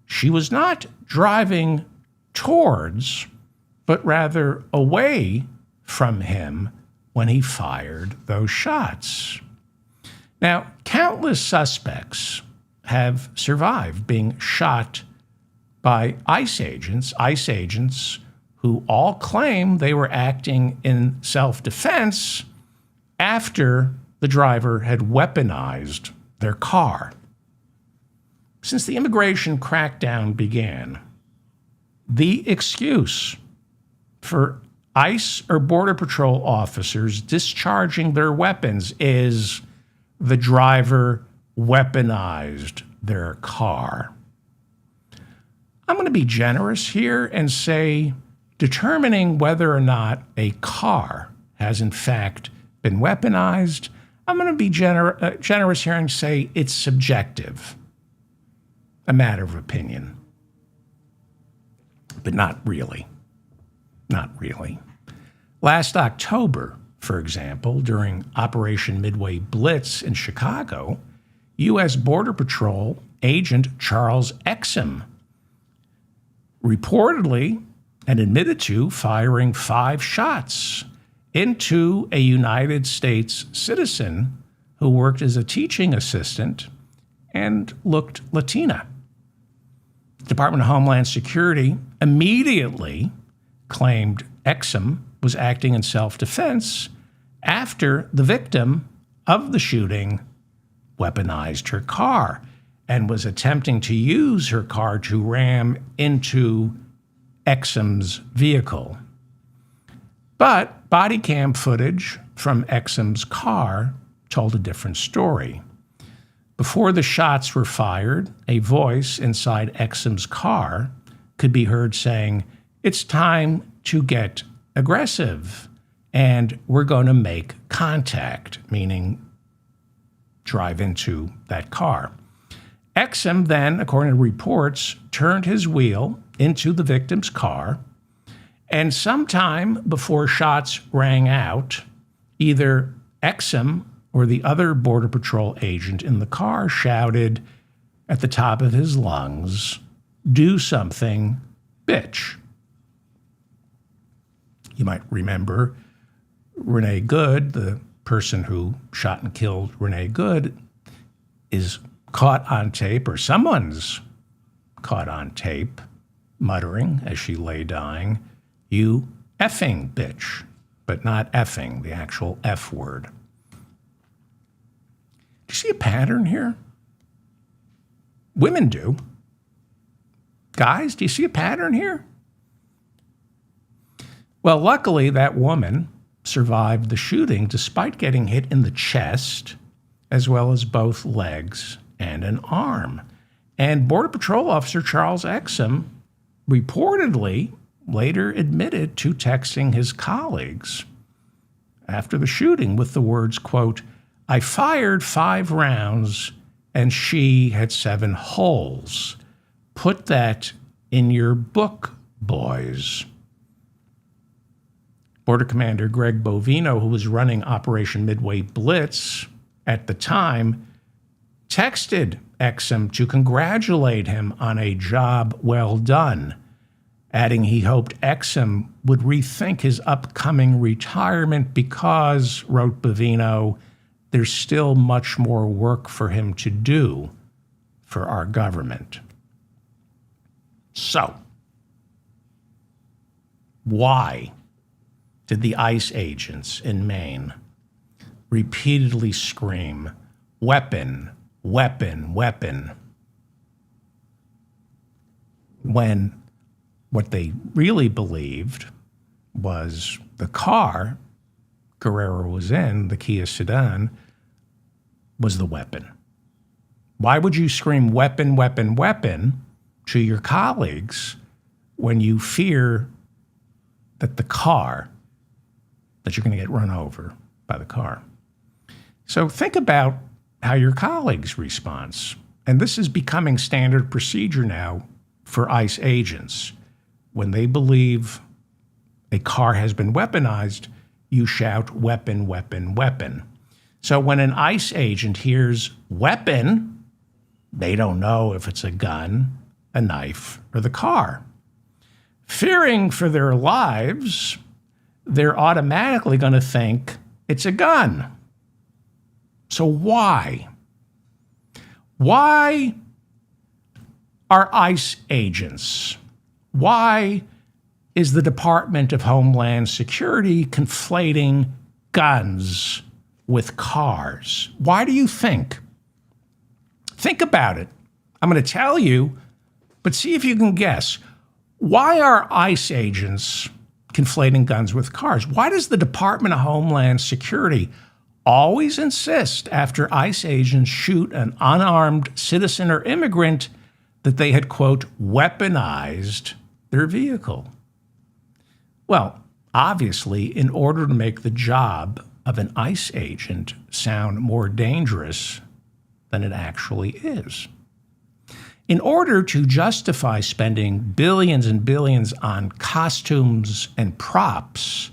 she was not driving towards, but rather away from him when he fired those shots. Now, countless suspects have survived being shot by ICE agents who all claim they were acting in self-defense after the driver had weaponized their car. Since the immigration crackdown began, the excuse for ICE or Border Patrol officers discharging their weapons is the driver weaponized their car. I'm going to be generous here and say determining whether or not a car has in fact been weaponized, I'm going to be generous here and say it's subjective, a matter of opinion. But not really. Not really. Last October, for example, during Operation Midway Blitz in Chicago, U.S. Border Patrol agent Charles Exum reportedly and admitted to firing 5 shots into a United States citizen who worked as a teaching assistant and looked Latina. The Department of Homeland Security immediately claimed Exum was acting in self-defense after the victim of the shooting weaponized her car and was attempting to use her car to ram into Exum's vehicle. But body cam footage from Exum's car told a different story. Before the shots were fired, a voice inside Exum's car could be heard saying, "It's time to get aggressive, and we're going to make contact," meaning drive into that car. Exum then, according to reports, turned his wheel into the victim's car, and sometime before shots rang out, either Exum or the other Border Patrol agent in the car shouted at the top of his lungs, "Do something, bitch." You might remember Renee Good, the person who shot and killed Renee Good, is caught on tape, or someone's caught on tape, muttering as she lay dying, "You effing bitch," but not effing, the actual F word. Do you see a pattern here? Women do. Guys, do you see a pattern here? Well, luckily, that woman survived the shooting despite getting hit in the chest, as well as both legs and an arm. And Border Patrol officer Charles Exum reportedly later admitted to texting his colleagues after the shooting with the words, quote, "I fired 5 rounds and she had 7 holes. Put that in your book, boys." Border Commander Greg Bovino, who was running Operation Midway Blitz at the time, texted Exum to congratulate him on a job well done, adding he hoped Exum would rethink his upcoming retirement because, wrote Bovino, there's still much more work for him to do for our government. So, why did the ICE agents in Maine repeatedly scream, "Weapon, weapon, weapon," when what they really believed was the car Guerrero was in, the Kia sedan, was the weapon? Why would you scream "weapon, weapon, weapon" to your colleagues when you fear that you're going to get run over by the car? So think about how your colleagues respond. And this is becoming standard procedure now for ICE agents. When they believe a car has been weaponized, you shout "weapon, weapon, weapon." So when an ICE agent hears "weapon," they don't know if it's a gun, a knife, or the car. Fearing for their lives, they're automatically going to think it's a gun. So why? Why are ICE agents? Why is the Department of Homeland Security conflating guns with cars? Why do you think? Think about it. I'm going to tell you, but see if you can guess. Why are ICE agents conflating guns with cars? Why does the Department of Homeland Security always insist after ICE agents shoot an unarmed citizen or immigrant that they had, quote, weaponized their vehicle? Well, obviously, in order to make the job of an ICE agent sound more dangerous than it actually is. In order to justify spending billions and billions on costumes and props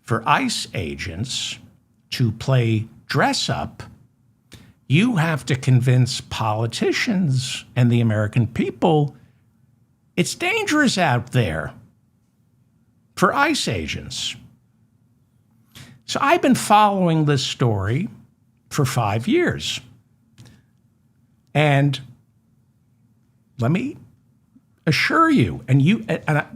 for ICE agents to play dress up, you have to convince politicians and the American people it's dangerous out there for ICE agents. So I've been following this story for 5 years. And let me assure you,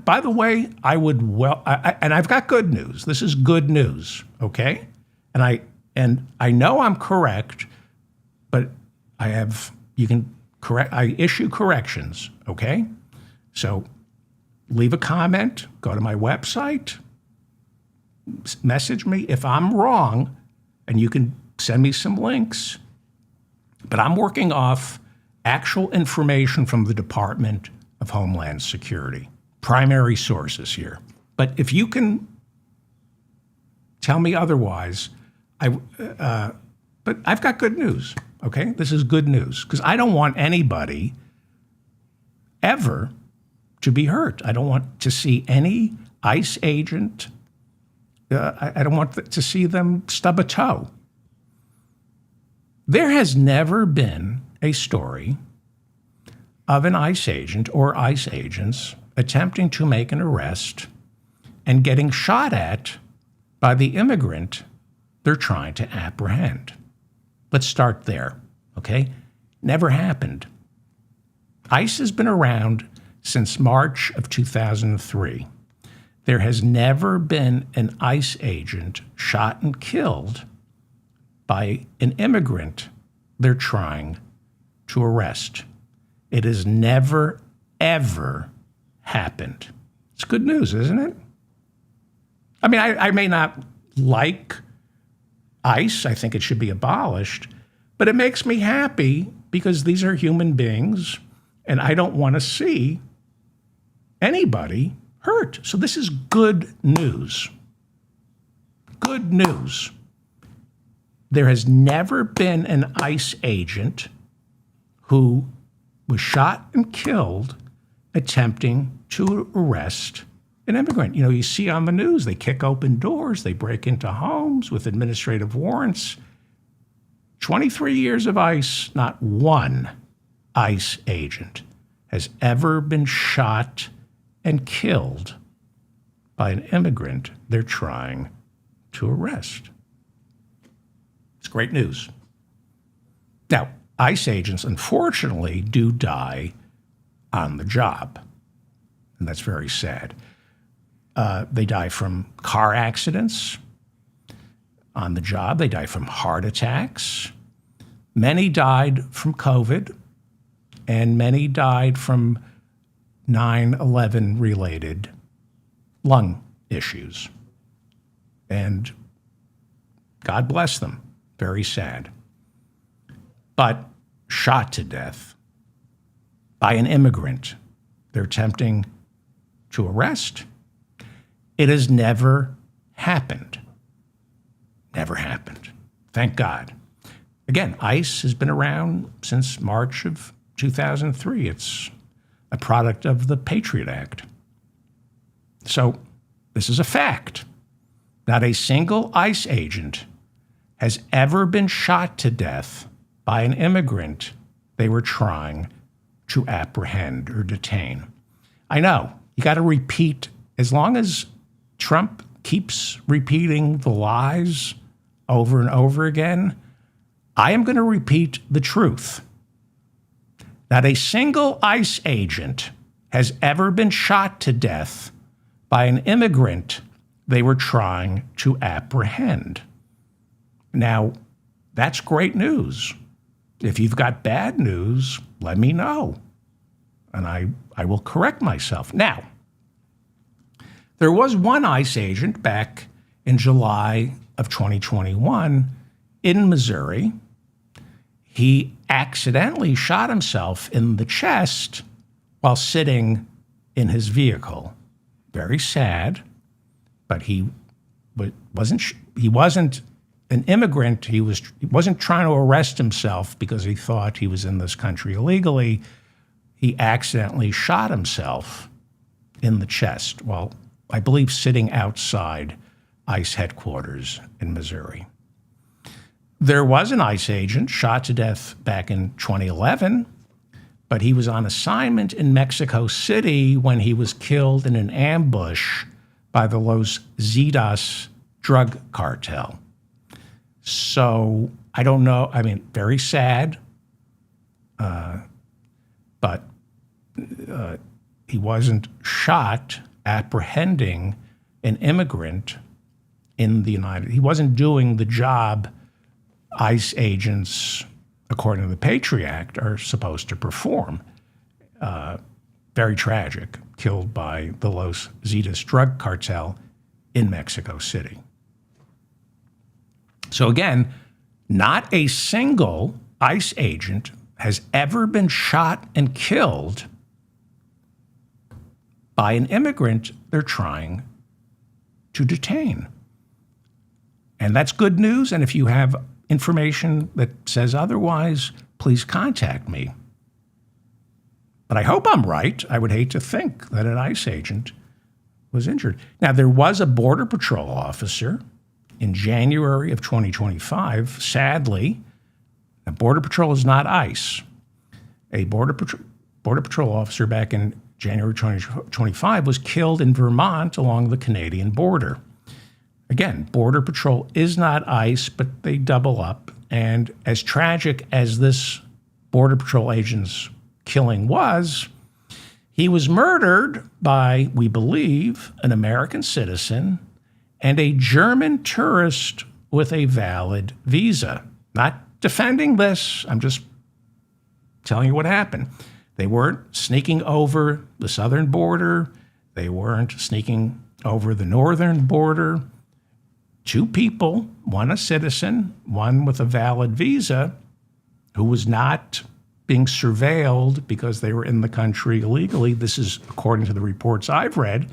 by the way, and I've got good news. This is good news, okay? And I know I'm correct, but I issue corrections, okay? So leave a comment, go to my website, message me if I'm wrong, and you can send me some links. But I'm working off actual information from the Department of Homeland Security, primary sources here. But if you can tell me otherwise, but I've got good news, okay? This is good news because I don't want anybody ever to be hurt. I don't want to see any ICE agent. I don't want to see them stub a toe. There has never been a story of an ICE agent or ICE agents attempting to make an arrest and getting shot at by the immigrant they're trying to apprehend. Let's start there, okay? Never happened. ICE has been around since March of 2003. There has never been an ICE agent shot and killed by an immigrant they're trying to arrest. It has never, ever happened. It's good news, isn't it? I mean, I may not like ICE. I think it should be abolished. But it makes me happy because these are human beings, and I don't want to see anybody hurt. So this is good news. Good news. There has never been an ICE agent who was shot and killed attempting to arrest an immigrant. You know, you see on the news, they kick open doors, they break into homes with administrative warrants. 23 years of ICE, not one ICE agent has ever been shot and killed by an immigrant they're trying to arrest. It's great news. Now, ICE agents, unfortunately, do die on the job, and that's very sad. They die from car accidents on the job. They die from heart attacks. Many died from COVID, and many died from 9/11 related lung issues. And God bless them. Very sad. But shot to death by an immigrant they're attempting to arrest, it has never happened. Never happened. Thank God. Again, ICE has been around since March of 2003. It's a product of the Patriot Act. So this is a fact. Not a single ICE agent has ever been shot to death by an immigrant they were trying to apprehend or detain. I know, you got to repeat, as long as Trump keeps repeating the lies over and over again, I am going to repeat the truth. Not a single ICE agent has ever been shot to death by an immigrant they were trying to apprehend. Now, that's great news. If you've got bad news, let me know, and I will correct myself. Now, there was one ICE agent back in July of 2021 in Missouri. He accidentally shot himself in the chest while sitting in his vehicle. Very sad, but he wasn't an immigrant. He wasn't trying to arrest himself because he thought he was in this country illegally. He accidentally shot himself in the chest while, I believe, sitting outside ICE headquarters in Missouri. There was an ICE agent shot to death back in 2011, but he was on assignment in Mexico City when he was killed in an ambush by the Los Zetas drug cartel. So I don't know. I mean, very sad, but he wasn't shot apprehending an immigrant in the He wasn't doing the job ICE agents, according to the Patriot Act, are supposed to perform. Very tragic, killed by the Los Zetas drug cartel in Mexico City. So again, not a single ICE agent has ever been shot and killed by an immigrant they're trying to detain. And that's good news. And if you have information that says otherwise, please contact me. But I hope I'm right. I would hate to think that an ICE agent was injured. Now, there was a Border Patrol officer in January of 2025. Sadly, the Border Patrol is not ICE. A Border Patrol officer back in January 2025 was killed in Vermont along the Canadian border. Again, Border Patrol is not ICE, but they double up. And as tragic as this Border Patrol agent's killing was, he was murdered by, we believe, an American citizen and a German tourist with a valid visa. Not defending this, I'm just telling you what happened. They weren't sneaking over the southern border. They weren't sneaking over the northern border. Two people, one a citizen, one with a valid visa, who was not being surveilled because they were in the country illegally. This is according to the reports I've read.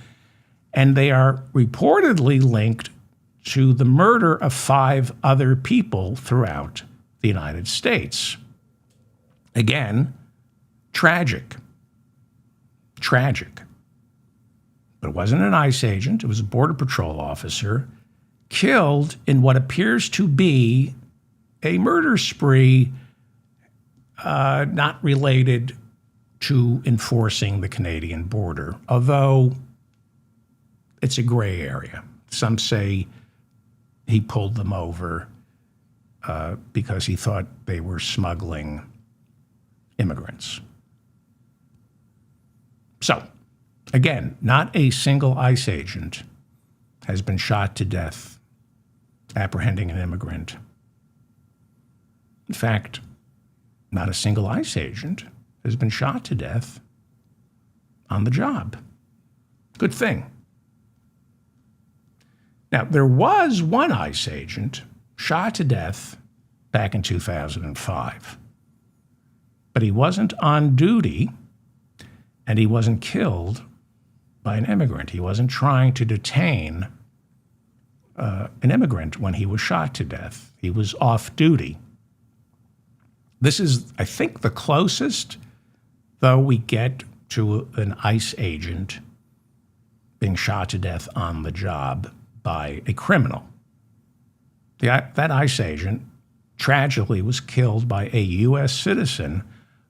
And they are reportedly linked to the murder of 5 other people throughout the United States. Again, tragic. Tragic. But it wasn't an ICE agent. It was a Border Patrol officer killed in what appears to be a murder spree not related to enforcing the Canadian border, although it's a gray area. Some say he pulled them over because he thought they were smuggling immigrants. So, again, not a single ICE agent has been shot to death apprehending an immigrant. In fact, not a single ICE agent has been shot to death on the job. Good thing. Now, there was one ICE agent shot to death back in 2005, but he wasn't on duty and he wasn't killed by an immigrant. He wasn't trying to detain an immigrant when he was shot to death. He was off duty. This is, I think, the closest, though, we get to an ICE agent being shot to death on the job by a criminal. That ICE agent tragically was killed by a U.S. citizen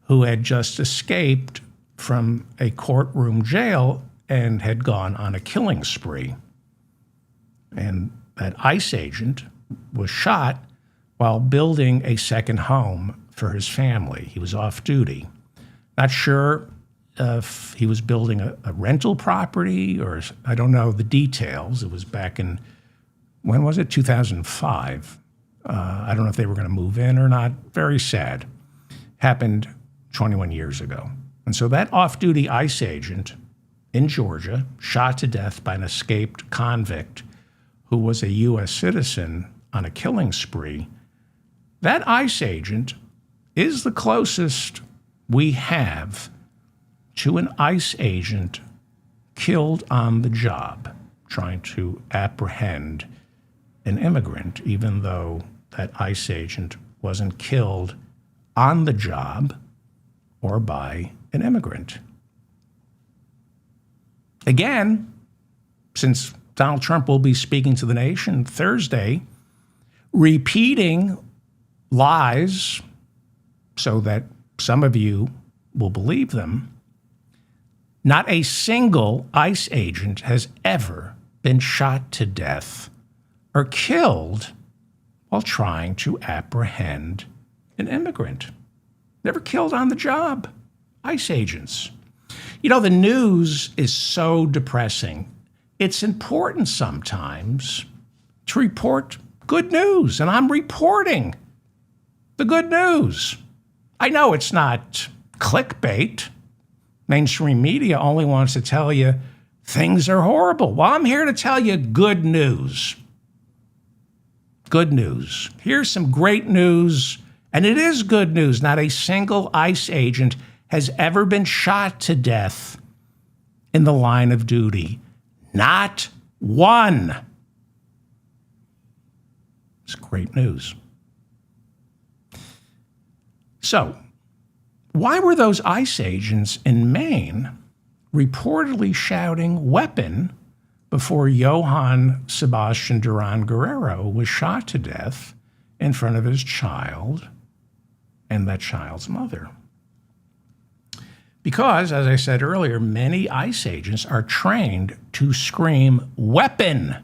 who had just escaped from a courtroom jail and had gone on a killing spree. And that ICE agent was shot while building a second home for his family. He was off duty. Not sure if he was building a rental property or I don't know the details. It was back in, when was it? 2005. I don't know if they were going to move in or not. Very sad. Happened 21 years ago. And so that off-duty ICE agent in Georgia, shot to death by an escaped convict who was a U.S. citizen on a killing spree, that ICE agent is the closest we have to an ICE agent killed on the job trying to apprehend an immigrant, even though that ICE agent wasn't killed on the job or by an immigrant. Again, since Donald Trump will be speaking to the nation Thursday, repeating lies so that some of you will believe them, not a single ICE agent has ever been shot to death or killed while trying to apprehend an immigrant. Never killed on the job. ICE agents. You know, the news is so depressing. It's important sometimes to report good news, and I'm reporting the good news. I know it's not clickbait. Mainstream media only wants to tell you things are horrible. Well, I'm here to tell you good news. Good news. Here's some great news, and it is good news. Not a single ICE agent has ever been shot to death in the line of duty. Not one. It's great news. So, why were those ICE agents in Maine reportedly shouting "weapon" before Johann Sebastian Duran Guerrero was shot to death in front of his child and that child's mother? Because, as I said earlier, many ICE agents are trained to scream "weapon"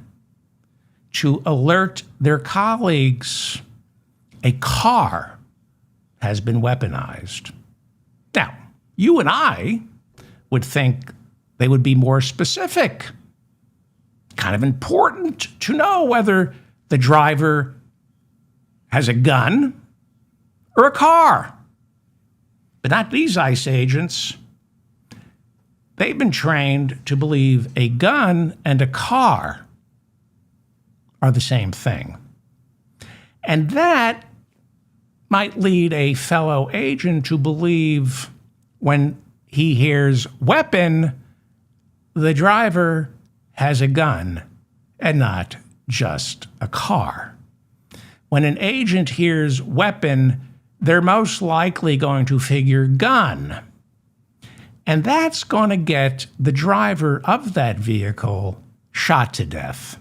to alert their colleagues a car has been weaponized. Now, you and I would think they would be more specific. Kind of important to know whether the driver has a gun or a car. But not these ICE agents. They've been trained to believe a gun and a car are the same thing. And that might lead a fellow agent to believe when he hears "weapon," the driver has a gun and not just a car. When an agent hears "weapon," they're most likely going to figure gun. And that's going to get the driver of that vehicle shot to death.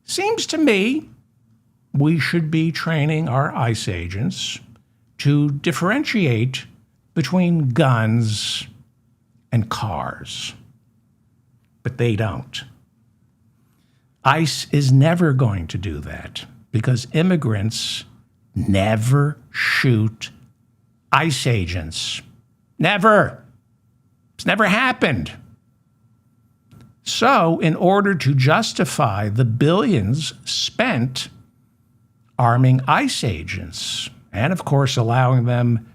Seems to me we should be training our ICE agents to differentiate between guns and cars. But they don't. ICE is never going to do that because immigrants never shoot ICE agents. Never. It's never happened. So, in order to justify the billions spent arming ICE agents, and of course allowing them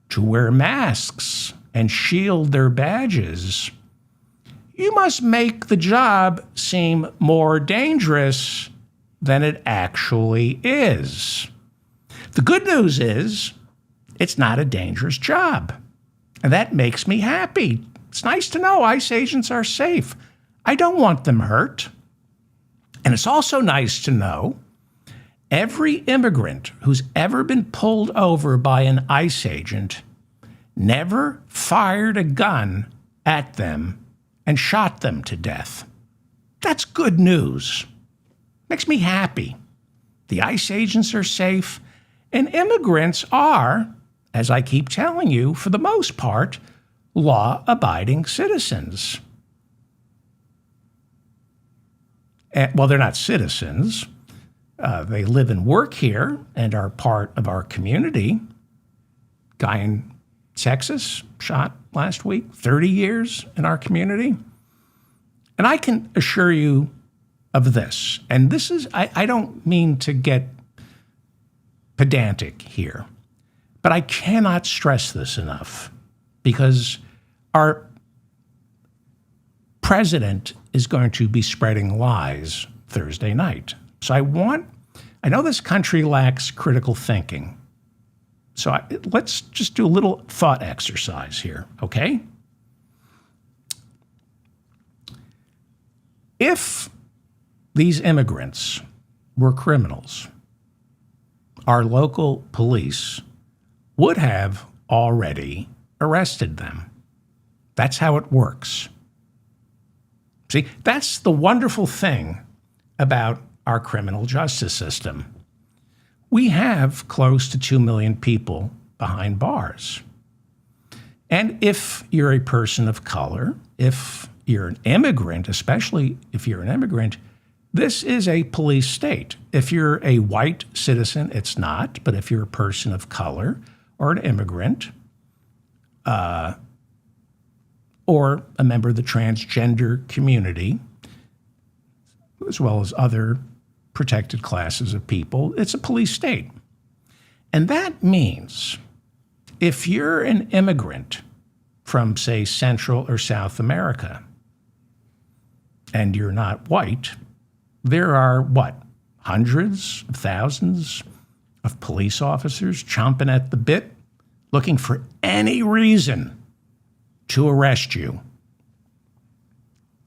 to wear masks and shield their badges, you must make the job seem more dangerous than it actually is. The good news is it's not a dangerous job, and that makes me happy. It's nice to know ICE agents are safe. I don't want them hurt. And it's also nice to know every immigrant who's ever been pulled over by an ICE agent never fired a gun at them and shot them to death. That's good news. Makes me happy. The ICE agents are safe, and immigrants are, as I keep telling you, for the most part, law-abiding citizens. Well, they're not citizens. They live and work here and are part of our community. Guy in Texas shot last week, 30 years in our community. And I can assure you of this, and this is, I don't mean to get pedantic here, but I cannot stress this enough because our president is going to be spreading lies Thursday night. So I know this country lacks critical thinking. So let's just do a little thought exercise here, okay? If these immigrants were criminals, our local police would have already arrested them. That's how it works. See, that's the wonderful thing about our criminal justice system. We have close to 2 million people behind bars. And if you're a person of color, if you're an immigrant, especially if you're an immigrant, this is a police state. If you're a white citizen, it's not. But if you're a person of color or an immigrant, or a member of the transgender community, as well as other protected classes of people, it's a police state. And that means if you're an immigrant from, say, Central or South America, and you're not white, there are, hundreds of thousands of police officers chomping at the bit, looking for any reason to arrest you,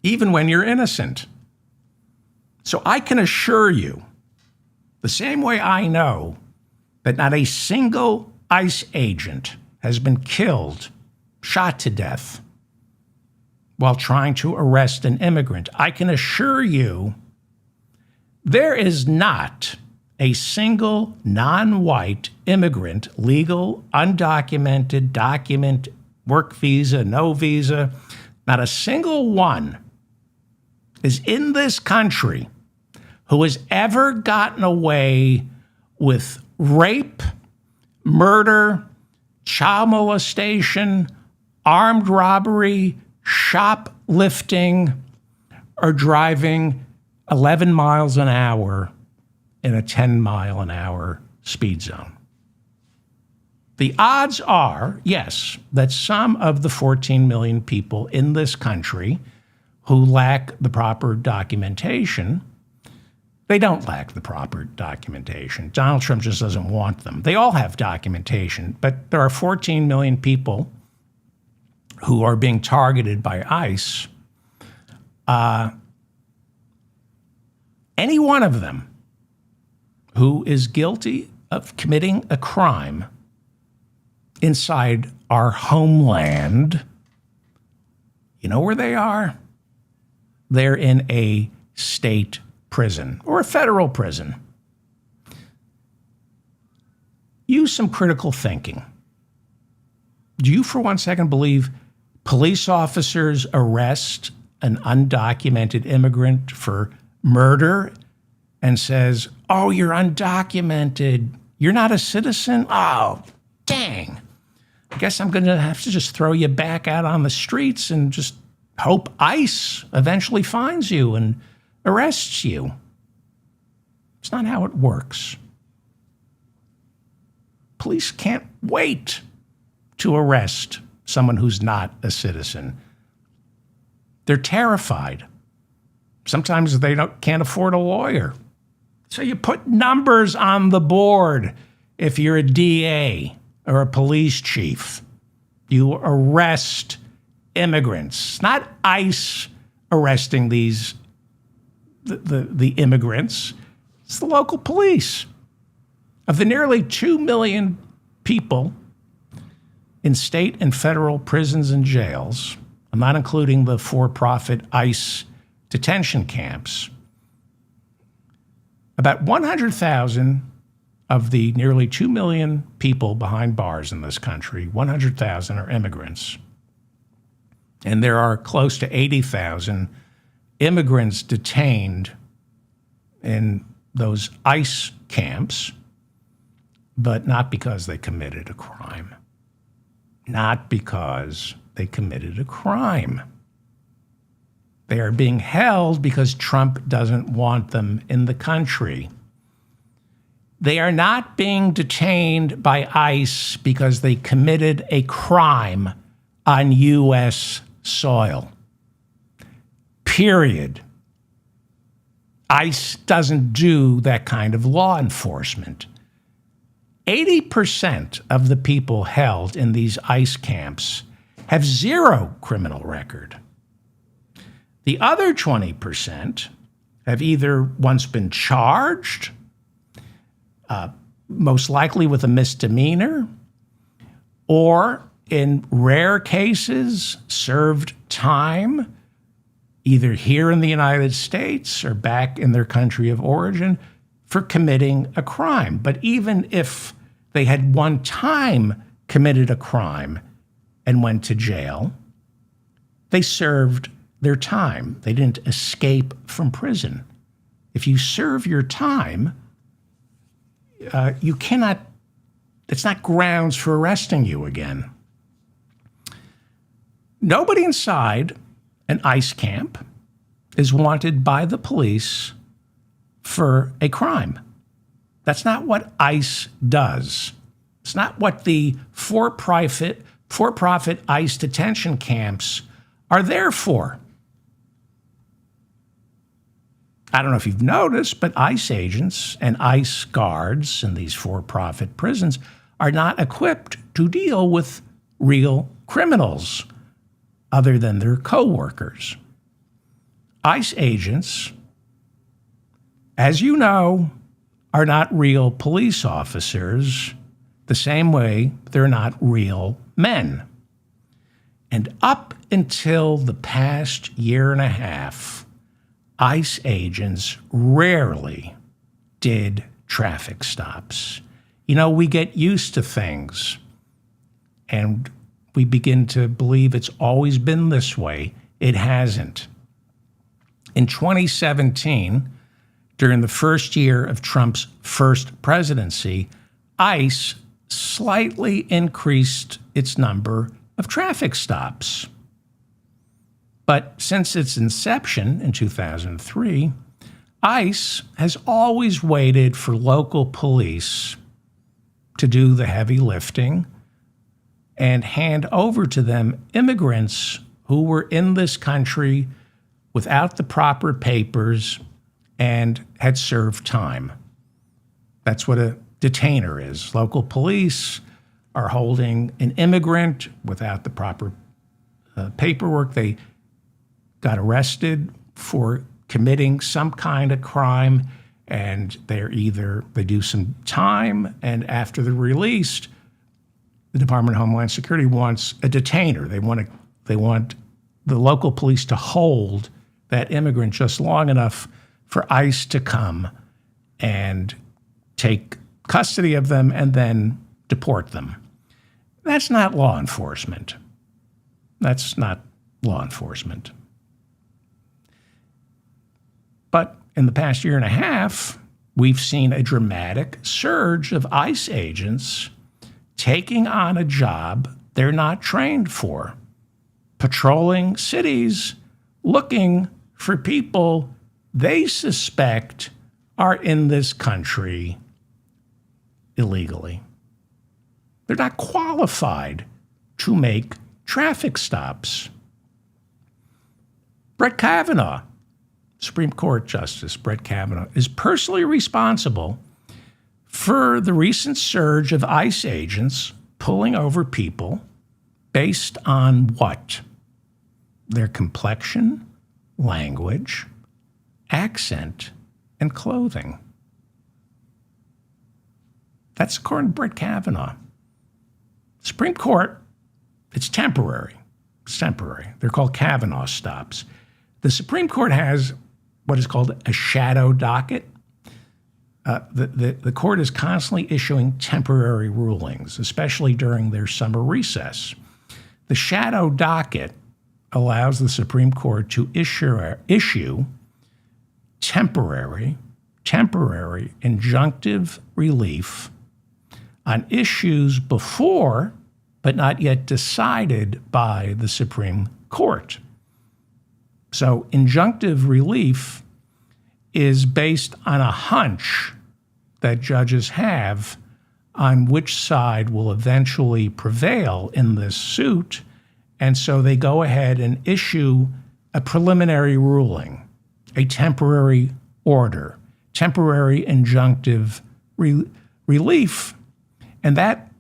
even when you're innocent. So I can assure you The same way I know that not a single ICE agent has been killed, shot to death, while trying to arrest an immigrant, I can assure you there is not a single non-white immigrant, legal, undocumented, document, work visa, no visa, not a single one is in this country who has ever gotten away with rape, murder, child molestation, armed robbery, shoplifting, or driving 11 miles an hour in a 10-mile-an-hour speed zone. The odds are, yes, that some of the 14 million people in this country who lack the proper documentation, they don't lack the proper documentation. Donald Trump just doesn't want them. They all have documentation, but there are 14 million people who are being targeted by ICE. Any one of them who is guilty of committing a crime inside our homeland, you know where they are? They're in a state prison or a federal prison. Use some critical thinking. Do you for 1 second believe police officers arrest an undocumented immigrant for murder and says, "Oh, you're undocumented. You're not a citizen? Oh, dang. I guess I'm going to have to just throw you back out on the streets and just hope ICE eventually finds you and arrests you." It's not how it works. Police can't wait to arrest someone who's not a citizen. They're terrified. Sometimes they can't afford a lawyer. So you put numbers on the board if you're a DA or a police chief. You arrest immigrants, not ICE arresting the immigrants. It's the local police. Of the nearly 2 million people in state and federal prisons and jails, I'm not including the for-profit ICE detention camps, about 100,000 of the nearly 2 million people behind bars in this country, 100,000 are immigrants. And there are close to 80,000 immigrants detained in those ICE camps, but not because they committed a crime. Not because they committed a crime. They are being held because Trump doesn't want them in the country. They are not being detained by ICE because they committed a crime on U.S. soil. Period. ICE doesn't do that kind of law enforcement. 80% of the people held in these ICE camps have zero criminal record. The other 20% have either once been charged, most likely with a misdemeanor, or in rare cases served time, either here in the United States or back in their country of origin, for committing a crime. But even if they had one time committed a crime and went to jail, they served their time. They didn't escape from prison. If you serve your time, you cannot, it's not grounds for arresting you again. Nobody inside an ICE camp is wanted by the police for a crime. That's not what ICE does. It's not what the for-profit ICE detention camps are there for. I don't know if you've noticed, but ICE agents and ICE guards in these for-profit prisons are not equipped to deal with real criminals other than their coworkers. ICE agents, as you know, are not real police officers, the same way they're not real men. And up until the past year and a half, ICE agents rarely did traffic stops. You know, we get used to things and we begin to believe it's always been this way. It hasn't. In 2017, during the first year of Trump's first presidency, ICE slightly increased its number of traffic stops. But since its inception in 2003, ICE has always waited for local police to do the heavy lifting and hand over to them immigrants who were in this country without the proper papers and had served time. That's what a detainer is. Local police are holding an immigrant without the proper paperwork. They got arrested for committing some kind of crime, and they do some time, and after they're released, the Department of Homeland Security wants a detainer. They want the local police to hold that immigrant just long enough for ICE to come and take custody of them and then deport them. That's not law enforcement. That's not law enforcement. But in the past year and a half, we've seen a dramatic surge of ICE agents taking on a job they're not trained for, patrolling cities, looking for people they suspect are in this country illegally. They're not qualified to make traffic stops. Brett Kavanaugh, Supreme Court Justice Brett Kavanaugh, is personally responsible for the recent surge of ICE agents pulling over people based on what? Their complexion, language, accent, and clothing. That's according to Brett Kavanaugh. Supreme Court, it's temporary. It's temporary. They're called Kavanaugh stops. The Supreme Court has what is called a shadow docket. The court is constantly issuing temporary rulings, especially during their summer recess. The shadow docket allows the Supreme Court to issue temporary injunctive relief on issues before but not yet decided by the Supreme Court. So injunctive relief is based on a hunch that judges have on which side will eventually prevail in this suit, and so they go ahead and issue a preliminary ruling, a temporary order, temporary injunctive relief, and that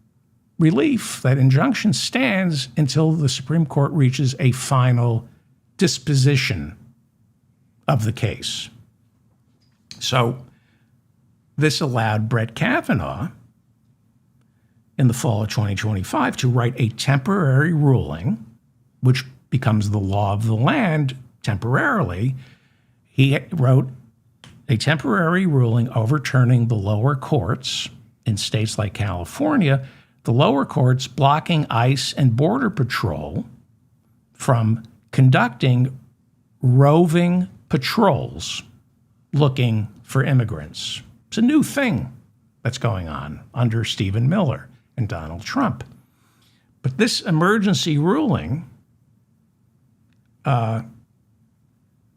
relief, that injunction stands until the Supreme Court reaches a final disposition of the case. So this allowed Brett Kavanaugh in the fall of 2025 to write a temporary ruling, which becomes the law of the land temporarily. He wrote a temporary ruling overturning the lower courts in states like California, the lower courts blocking ICE and Border Patrol from conducting roving patrols looking for immigrants. It's a new thing that's going on under Stephen Miller and Donald Trump. But this emergency ruling,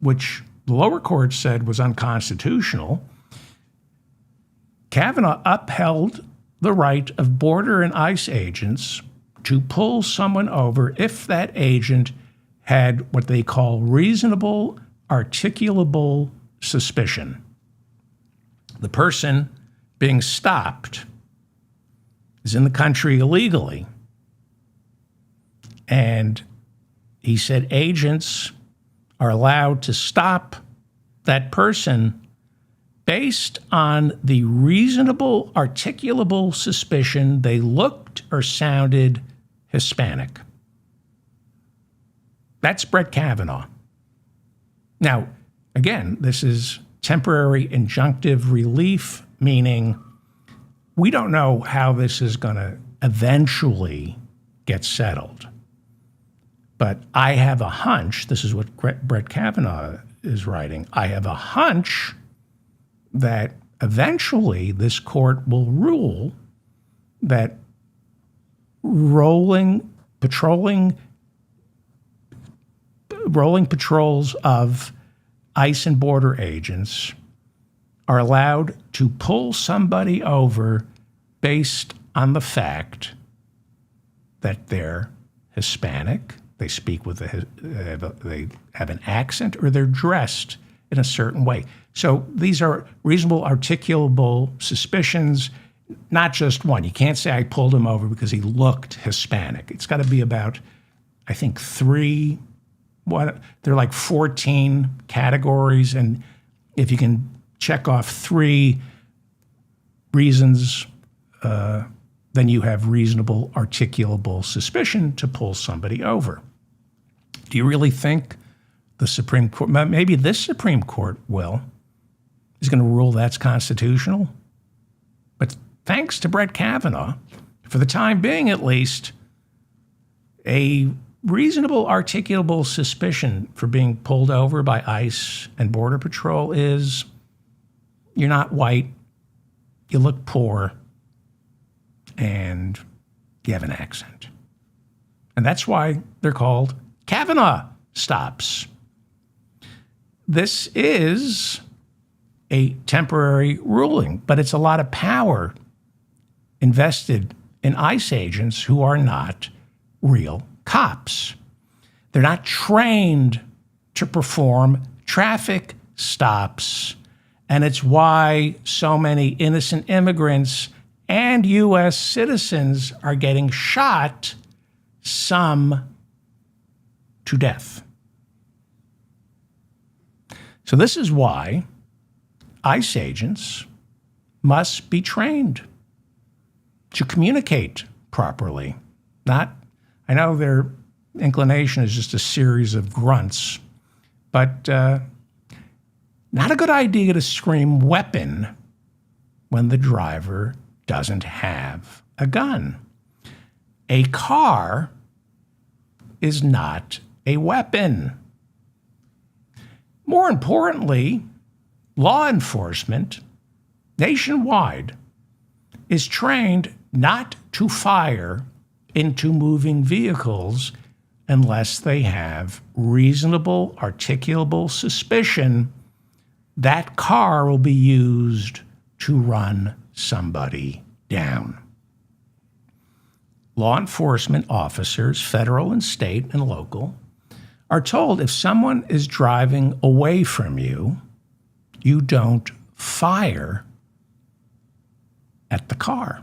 which the lower court said was unconstitutional, Kavanaugh upheld the right of border and ICE agents to pull someone over if that agent had what they call reasonable, articulable suspicion. The person being stopped is in the country illegally. And he said agents are allowed to stop that person based on the reasonable, articulable suspicion they looked or sounded Hispanic. That's Brett Kavanaugh. Now, again, this is temporary injunctive relief, meaning we don't know how this is going to eventually get settled. But I have a hunch, this is what Brett Kavanaugh is writing, I have a hunch that eventually this court will rule that rolling patrols of ICE and border agents are allowed to pull somebody over based on the fact that they're Hispanic, they speak with they have an accent, or they're dressed in a certain way. So these are reasonable, articulable suspicions, not just one. You can't say I pulled him over because he looked Hispanic. It's got to be about, I think, there are like 14 categories, and if you can check off 3 reasons, then you have reasonable, articulable suspicion to pull somebody over. Do you really think the Supreme Court, maybe this Supreme Court is going to rule that's constitutional? But thanks to Brett Kavanaugh, for the time being at least, a reasonable, articulable suspicion for being pulled over by ICE and Border Patrol is you're not white, you look poor, and you have an accent. And that's why they're called Kavanaugh stops. This is a temporary ruling, but it's a lot of power invested in ICE agents who are not real cops. They're not trained to perform traffic stops. And it's why so many innocent immigrants and U.S. citizens are getting shot, some to death. So this is why ICE agents must be trained to communicate properly. I know their inclination is just a series of grunts, but not a good idea to scream weapon when the driver doesn't have a gun. A car is not a weapon. More importantly, law enforcement nationwide is trained not to fire into moving vehicles unless they have reasonable, articulable suspicion that car will be used to run somebody down. Law enforcement officers, federal and state and local, are told if someone is driving away from you, you don't fire at the car.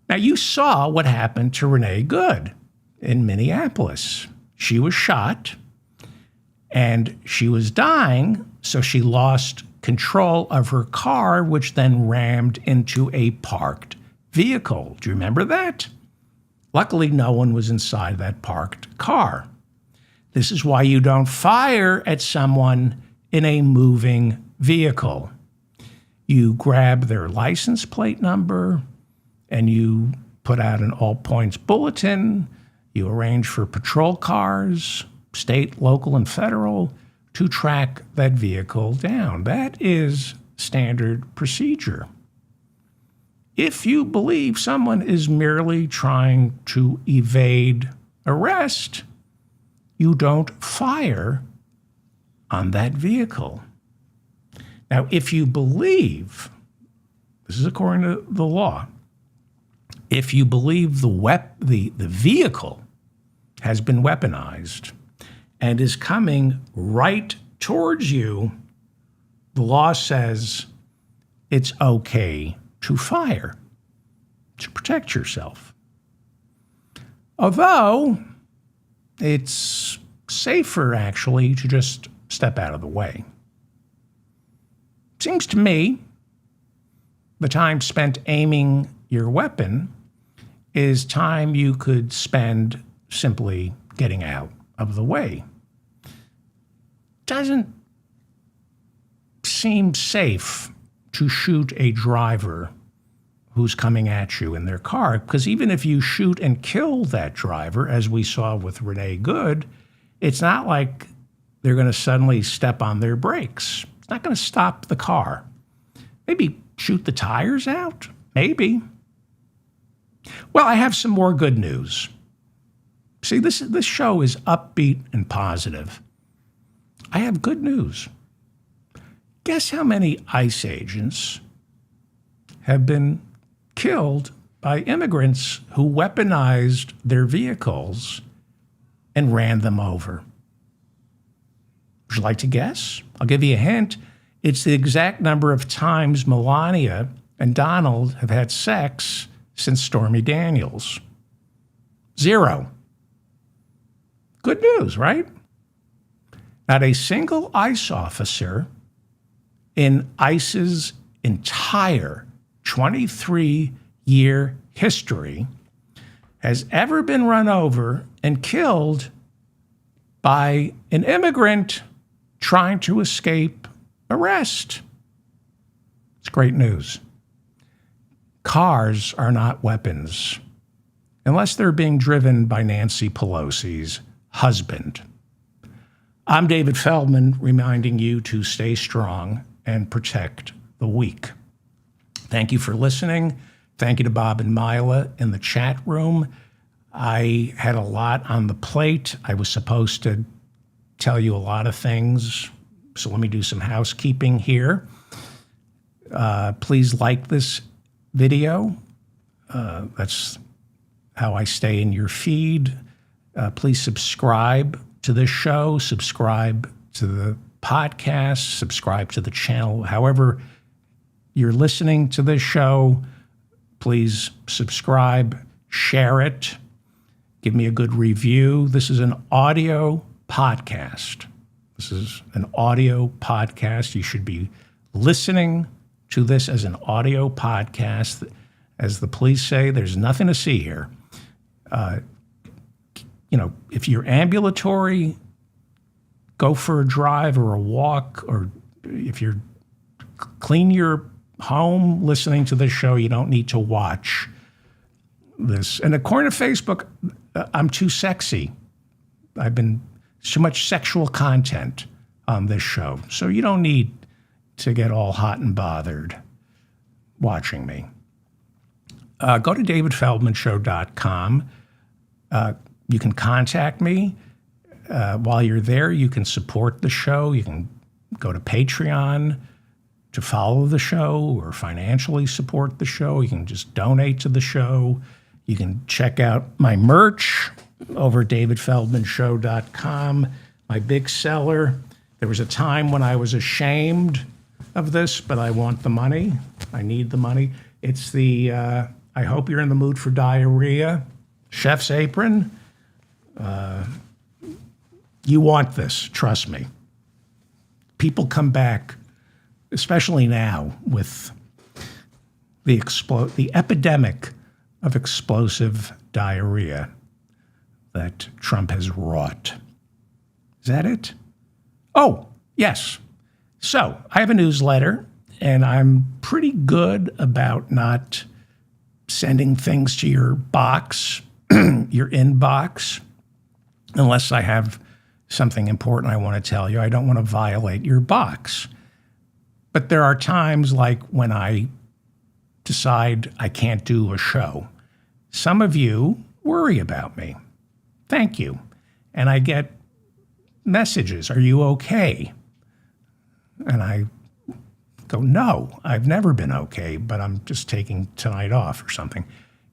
Now, you saw what happened to Renee Good in Minneapolis. She was shot and she was dying, so she lost control of her car, which then rammed into a parked vehicle. Do you remember that? Luckily, no one was inside that parked car. This is why you don't fire at someone in a moving vehicle. You grab their license plate number and you put out an all-points bulletin. You arrange for patrol cars, state, local, and federal, to track that vehicle down. That is standard procedure. If you believe someone is merely trying to evade arrest, you don't fire on that vehicle. Now, if you believe, this is according to the law, if you believe the vehicle has been weaponized and is coming right towards you, the law says it's okay to fire to protect yourself. Although it's safer, actually, to just step out of the way. Seems to me the time spent aiming your weapon is time you could spend simply getting out of the way. Doesn't seem safe to shoot a driver who's coming at you in their car, because even if you shoot and kill that driver, as we saw with Renee Good, it's not like they're going to suddenly step on their brakes. It's not going to stop the car. Maybe shoot the tires out? Maybe. Well, I have some more good news. See, this show is upbeat and positive. I have good news. Guess how many ICE agents have been killed by immigrants who weaponized their vehicles and ran them over? Would you like to guess? I'll give you a hint. It's the exact number of times Melania and Donald have had sex since Stormy Daniels. 0. Good news, right? Not a single ICE officer in ICE's entire 23-year history has ever been run over and killed by an immigrant trying to escape arrest. It's great news. Cars are not weapons unless they're being driven by Nancy Pelosi's husband. I'm David Feldman, reminding you to stay strong and protect the weak. Thank you for listening. Thank you to Bob and Mila in the chat room. I had a lot on the plate. I was supposed to tell you a lot of things, so let me do some housekeeping here. Please like this video. That's how I stay in your feed. Please subscribe to this show, subscribe to the podcast, subscribe to the channel. However you're listening to this show, please subscribe, share it, give me a good review. This is an audio podcast. This is an audio podcast. You should be listening to this as an audio podcast. As the police say, there's nothing to see here. If you're ambulatory, go for a drive or a walk, or if you're clean your home listening to this show, you don't need to watch this. And according to Facebook, I'm too sexy. I've been too much sexual content on this show. So you don't need to get all hot and bothered watching me. Go to davidfeldmanshow.com. You can contact me. While you're there, you can support the show. You can go to Patreon to follow the show or financially support the show. You can just donate to the show. You can check out my merch over at davidfeldmanshow.com, my big seller. There was a time when I was ashamed of this, but I want the money. I need the money. It's the I Hope You're in the Mood for Diarrhea Chef's Apron. You want this, trust me. People come back, especially now with the epidemic of explosive diarrhea that Trump has wrought. Is that it? Oh, yes. So I have a newsletter, and I'm pretty good about not sending things to your box, your inbox, unless I have something important I want to tell you. I don't want to violate your box. But there are times like when I decide I can't do a show. Some of you worry about me. Thank you. And I get messages, are you okay? And I go, no, I've never been okay, but I'm just taking tonight off or something.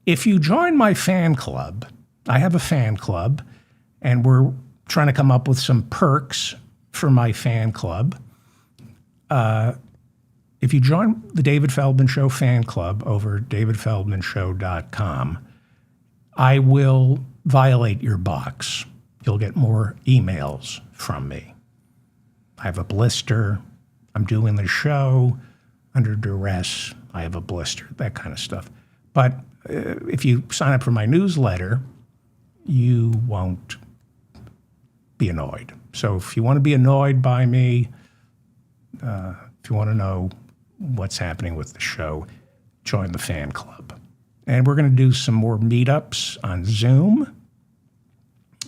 If you join my fan club, I have a fan club, and we're trying to come up with some perks for my fan club. If you join the David Feldman Show fan club over at davidfeldmanshow.com, I will violate your box. You'll get more emails from me. I have a blister. I'm doing the show under duress. I have a blister, that kind of stuff. But if you sign up for my newsletter, you won't be annoyed. So if you want to be annoyed by me, if you want to know what's happening with the show, join the fan club. And we're going to do some more meetups on Zoom.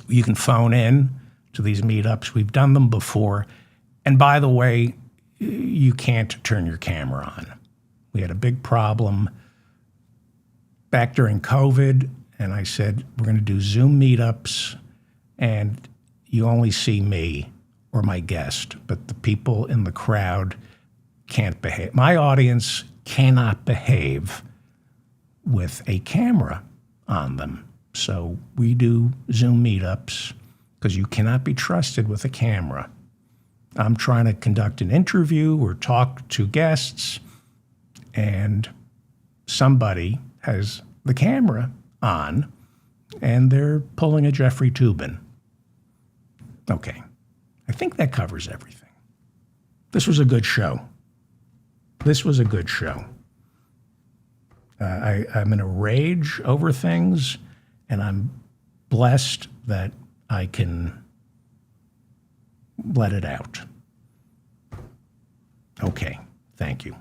You can phone in to these meetups. We've done them before. And by the way, you can't turn your camera on. We had a big problem back during COVID, and I said, we're going to do Zoom meetups, and you only see me or my guest, but the people in the crowd can't behave. My audience cannot behave with a camera on them. So we do Zoom meetups because you cannot be trusted with a camera. I'm trying to conduct an interview or talk to guests, and somebody has the camera on, and they're pulling a Jeffrey Toobin. Okay, I think that covers everything. This was a good show. I'm in a rage over things, and I'm blessed that I can let it out. Okay, thank you.